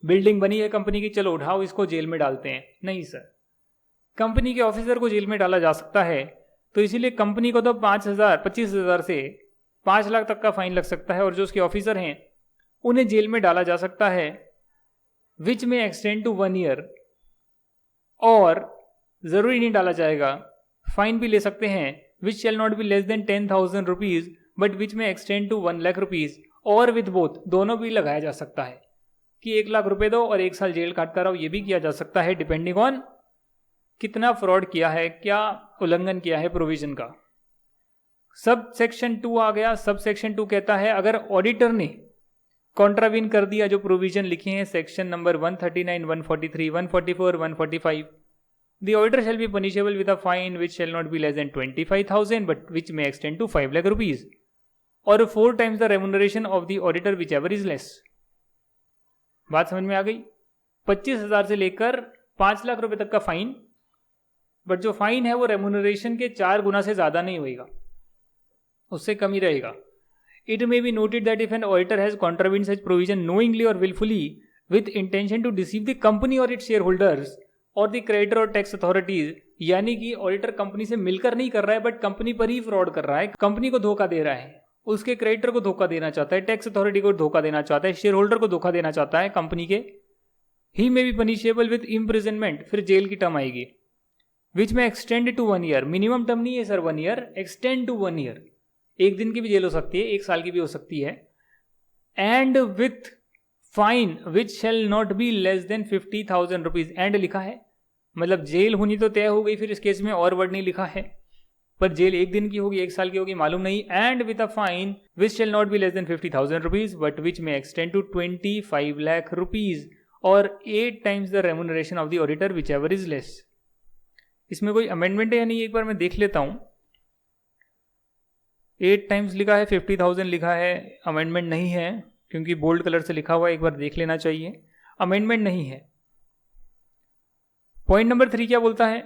बिल्डिंग बनी है कंपनी की, चलो उठाओ इसको जेल में डालते हैं, नहीं सर। कंपनी के ऑफिसर को जेल में डाला जा सकता है, तो इसीलिए कंपनी को तो 5,000 25,000 से 5 लाख तक का फाइन लग सकता है, और जो उसके ऑफिसर हैं उन्हें जेल में डाला जा सकता है, विच में एक्सटेंड टू 1 ईयर, और ज़रूरी नहीं डाला जाएगा, फाइन भी ले सकते हैं, which shall not be less than 10,000 rupees but which may extend to 1 lakh rupees, और विद बोथ, दोनों भी लगाया जा सकता है कि 1 लाख रुपए दो और 1 साल जेल काटता रहो, ये भी किया जा सकता है, डिपेंडिंग ऑन कितना फ्रॉड किया है, क्या उल्लंघन किया है प्रोविजन का। सब सेक्शन 2 आ गया। सब सेक्शन 2 कहता है अगर ऑडिटर ने कॉन्ट्रावीन कर दिया जो प्रोविजन लिखे हैं section number 139, 143, 144, 145, the auditor shall be punishable with a fine which shall not be less than 25,000 but which may extend to 5 lakh rupees or 4 times the remuneration of the auditor whichever is less। बात समझ में आ गई? 25,000 से लेकर 5 लाख रुपए तक का fine, but जो फाइन है वो रेमुनरेशन के 4 गुना से ज्यादा नहीं होगा, उससे कम ही रहेगा। It may be noted that if an auditor has contravened such provision knowingly or willfully with intention to deceive the company or its shareholders और दी क्रेडिटर और टैक्स अथॉरिटीज, यानी कि ऑडिटर कंपनी से मिलकर नहीं कर रहा है बट कंपनी पर ही फ्रॉड कर रहा है, कंपनी को धोखा दे रहा है, उसके क्रेडिटर को धोखा देना चाहता है, टैक्स अथॉरिटी को धोखा देना चाहता है, शेयर होल्डर को धोखा देना चाहता है कंपनी के, he may be punishable with imprisonment, फिर जेल की टर्म आएगी, which may extend to 1 year, minimum term नहीं है sir 1 year, extend to 1 year, 1 दिन की भी जेल हो सकती है, 1 साल की भी हो सकती है, and with fine which shall not be less then 50,000 rupees, and लिखा है, मतलब जेल होनी तो तय हो गई, फिर इस केस में और वर्ड नहीं लिखा है, पर जेल 1 दिन की होगी 1 साल की होगी मालूम नहीं, and with a fine which shall not be less then 50,000 rupees but which may extend to 25 lakh rupees और 8 times the remuneration of the auditor which ever is less. इसमें कोई अमेंडमेंट है या नहीं, एक बार मैं देख लेता हूं। 8 टाइम्स लिखा है, 50,000 लिखा है, अमेंडमेंट नहीं है क्योंकि बोल्ड कलर से लिखा हुआ है, एक बार देख लेना चाहिए, अमेंडमेंट नहीं है। पॉइंट नंबर 3 क्या बोलता है?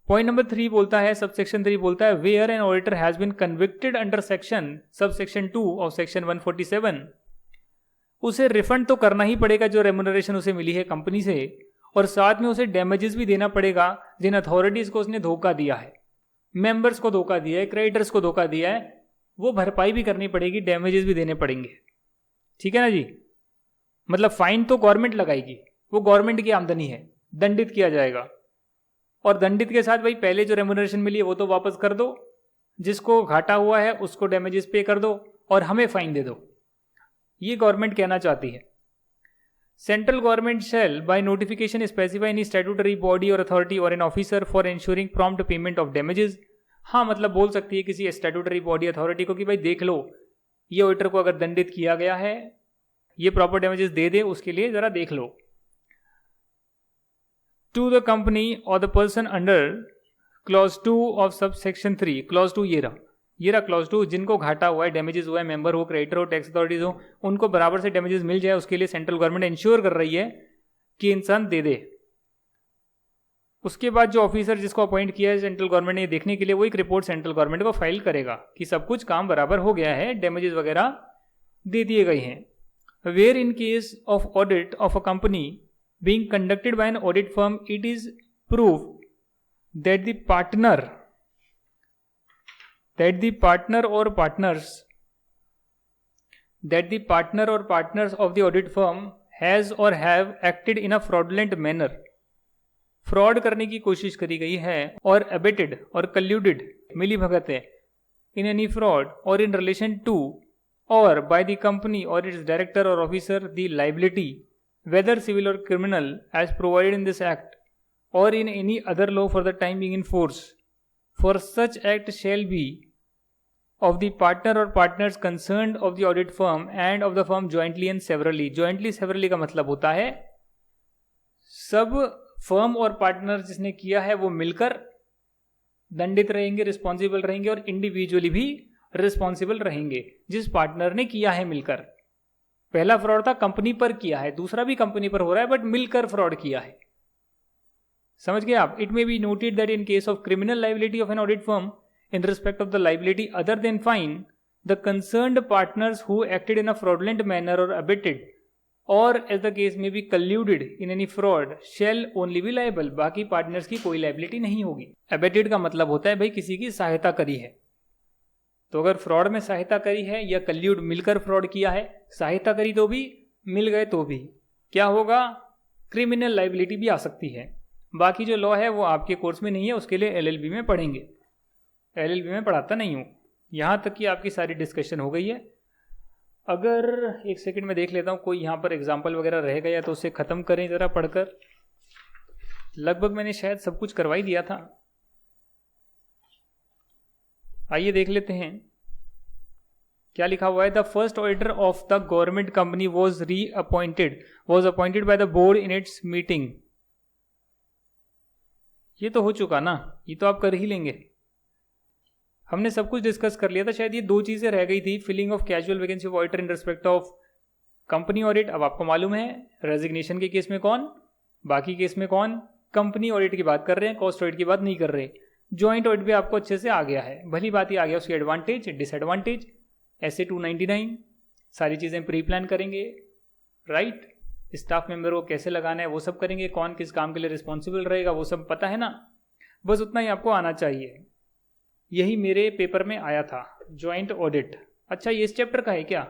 पॉइंट नंबर 3 बोलता है, सब सेक्शन 3 बोलता है, where an auditor has been convicted under section sub section 2 of section 147, उसे रिफंड तो करना ही पड़ेगा जो रेमुनरेशन उसे मिली है कंपनी से, और साथ में उसे डैमेजेस भी देना पड़ेगा जिन अथॉरिटीज को उसने धोखा दिया है, मेंबर्स को धोखा दिया है, क्रेडिटर्स को धोखा दिया है, वो भरपाई भी करनी पड़ेगी, डैमेजेस भी देने पड़ेंगे। ठीक है ना जी? मतलब फाइन तो गवर्नमेंट लगाएगी, वो गवर्नमेंट की आमदनी है, दंडित किया जाएगा, और दंडित के साथ भाई पहले जो रेमुनरेशन मिली है वो तो वापस कर दो, जिसको घाटा हुआ है उसको डैमेजेस पे कर दो और हमें फाइन दे दो, ये गवर्नमेंट कहना चाहती है। Central government shell by notification specify in statutory body और अथॉरिटी और an officer for ensuring prompt payment of damages. हाँ, मतलब बोल सकती है किसी स्टैट्यूटरी बॉडी अथॉरिटी को कि भाई देख लो, ये ऑडिटर को अगर दंडित किया गया है, ये प्रॉपर डैमेजेस दे दे, उसके लिए जरा देख लो। टू द कंपनी और the person under clause 2 of sub section 3, clause 2 ये रहा क्लॉज 2, जिनको घाटा हुआ है, डैमेजेस हुआ है, मेंबर हो, क्रेडिटर हो, टैक्स अथॉरिटीज हो, उनको बराबर से डैमेजेस मिल जाए, उसके लिए सेंट्रल गवर्नमेंट इंश्योर कर रही है कि इंसान दे दे। उसके बाद जो ऑफिसर जिसको अपॉइंट किया है सेंट्रल गवर्नमेंट ने देखने के लिए, वो एक रिपोर्ट सेंट्रल गवर्नमेंट को फाइल करेगा कि सब कुछ काम बराबर हो गया है, डैमेजेस वगैरह दे दिए गए हैं। Where in case of audit of a company being conducted by an audit firm, it is proof that the partner or partners of the audit firm has or have acted in a fraudulent manner, fraud करने की कोशिश करी गई है, और abetted और colluded मिली भगत है, in any fraud or in relation to or by the company or its director or officer the liability whether civil or criminal as provided in this act or in any other law for the time being in force, for such act shall be of the partner or partners concerned of the audit firm and of the firm jointly and severally। jointly severally का मतलब होता है सब firm और partner जिसने किया है वो मिलकर दंडित रहेंगे, रिस्पॉन्सिबल रहेंगे, और इंडिविजुअली भी रिस्पॉन्सिबल रहेंगे जिस पार्टनर ने किया है मिलकर। पहला फ्रॉड था कंपनी पर किया है, दूसरा भी कंपनी पर हो रहा है बट मिलकर फ्रॉड किया है। समझ गए आप? It may be noted that in case of criminal liability of an audit firm in respect of the liability other than fine, the concerned partners who acted in a fraudulent manner और abetted और as the case may be colluded in any fraud shall only be liable, बाकी partners की कोई liability नहीं होगी। Abetted का मतलब होता है भाई किसी की सहायता करी है, तो अगर फ्रॉड में सहायता करी है या कल्यूड मिलकर फ्रॉड किया है, सहायता करी तो भी, मिल गए तो भी, क्या होगा, क्रिमिनल लायबिलिटी भी आ सकती है। बाकी जो लॉ है वो आपके कोर्स में नहीं है, उसके लिए एलएलबी में पढ़ेंगे। एलएलबी में पढ़ाता नहीं हूँ। यहाँ तक कि आपकी सारी डिस्कशन हो गई है। अगर एक सेकंड में देख लेता हूँ कोई यहाँ पर एग्जाम्पल वगैरह रह गया तो उसे ख़त्म करें ज़रा पढ़कर। लगभग मैंने शायद सब कुछ करवा ही दिया था। आइए देख लेते हैं क्या लिखा हुआ है। The first auditor of the government company was appointed by the board in its meeting. ये तो हो चुका ना, ये तो आप कर ही लेंगे। हमने सब कुछ डिस्कस कर लिया था। शायद ये दो चीज़ें रह गई थी, filling of casual vacancy of auditor in respect of company audit. अब आपको मालूम है रेजिग्नेशन के केस में कौन, बाकी केस में कौन। कंपनी ऑडिट की बात कर रहे हैं, कॉस्ट ऑडिट की बात नहीं कर रहे। जॉइंट ऑडिट भी आपको अच्छे से आ गया है, भली बात ही आ गया। उसकी एडवांटेज डिसएडवांटेज, ऐसे 299 सारी चीज़ें प्री प्लान करेंगे, राइट। स्टाफ मेंबर को कैसे लगाना है वो सब करेंगे, कौन किस काम के लिए रिस्पॉन्सिबल रहेगा वो सब पता है ना। बस उतना ही आपको आना चाहिए। यही मेरे पेपर में आया था, जॉइंट ऑडिट। अच्छा, ये इस चैप्टर का है क्या?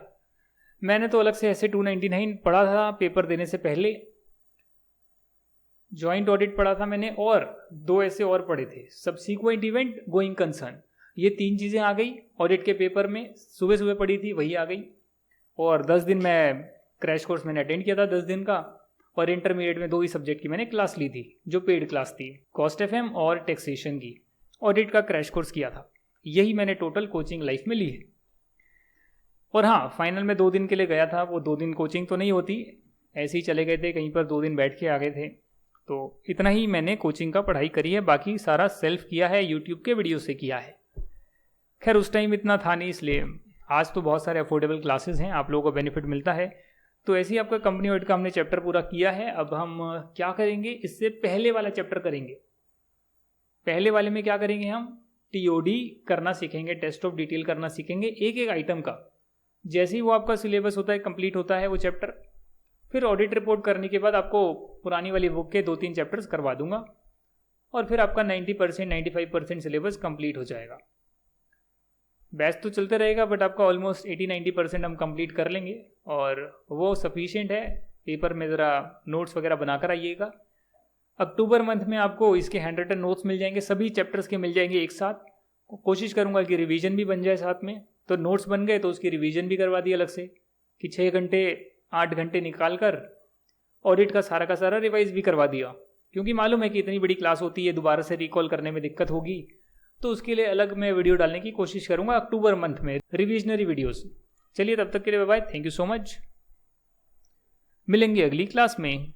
मैंने तो अलग से ऐसे 299 पढ़ा था पेपर देने से पहले। जॉइंट ऑडिट पढ़ा था मैंने और दो ऐसे और पढ़े थे, सब्सीक्वेंट इवेंट, गोइंग कंसर्न। ये तीन चीज़ें आ गई ऑडिट के पेपर में, सुबह सुबह पढ़ी थी वही आ गई। और 10 दिन मैं क्रैश कोर्स मैंने अटेंड किया था 10 दिन का। और इंटरमीडिएट में 2 ही सब्जेक्ट की मैंने क्लास ली थी जो पेड क्लास थी, कॉस्ट एफएम और टैक्सेशन की। ऑडिट का क्रैश कोर्स किया था। यही मैंने टोटल कोचिंग लाइफ में ली है। और हाँ, फाइनल में 2 दिन के लिए गया था। वो 2 दिन कोचिंग तो नहीं होती, ऐसे ही चले गए थे कहीं पर, 2 दिन बैठ के आ गए थे। तो इतना ही मैंने कोचिंग का पढ़ाई करी है, बाकी सारा सेल्फ किया है, यूट्यूब के वीडियो से किया है। खैर उस टाइम इतना था नहीं, इसलिए आज तो बहुत सारे अफोर्डेबल क्लासेस हैं, आप लोगों को बेनिफिट मिलता है। तो ऐसे ही आपका कंपनी ऑडिट का हमने चैप्टर पूरा किया है। अब हम क्या करेंगे, इससे पहले वाला चैप्टर करेंगे। पहले वाले में क्या करेंगे, हम टीओडी करना सीखेंगे, टेस्ट ऑफ डिटेल करना सीखेंगे एक एक आइटम का। जैसे ही वो आपका सिलेबस होता है, कंप्लीट होता है वो चैप्टर, फिर ऑडिट रिपोर्ट करने के बाद आपको पुरानी वाली बुक के 2-3 चैप्टर्स करवा दूंगा और फिर आपका 90% 95% सिलेबस कंप्लीट हो जाएगा। बैच तो चलते रहेगा बट आपका ऑलमोस्ट 80-90% हम कंप्लीट कर लेंगे और वो सफिशिएंट है। पेपर में ज़रा नोट्स वगैरह बनाकर आइएगा। अक्टूबर मंथ में आपको इसके हैंड रिटन नोट्स मिल जाएंगे, सभी चैप्टर्स के मिल जाएंगे एक साथ। कोशिश करूंगा कि रिवीजन भी बन जाए साथ में। तो नोट्स बन गए तो उसकी रिवीजन भी करवा दी अलग से, कि 6 घंटे 8 घंटे निकाल कर ऑडिट का सारा रिवाइज भी करवा दिया। क्योंकि मालूम है कि इतनी बड़ी क्लास होती है, दोबारा से रिकॉल करने में दिक्कत होगी, तो उसके लिए अलग मैं वीडियो डालने की कोशिश करूंगा अक्टूबर मंथ में, रिविजनरी वीडियोस। चलिए तब तक के लिए bye bye, thank you so much. मिलेंगे अगली क्लास में।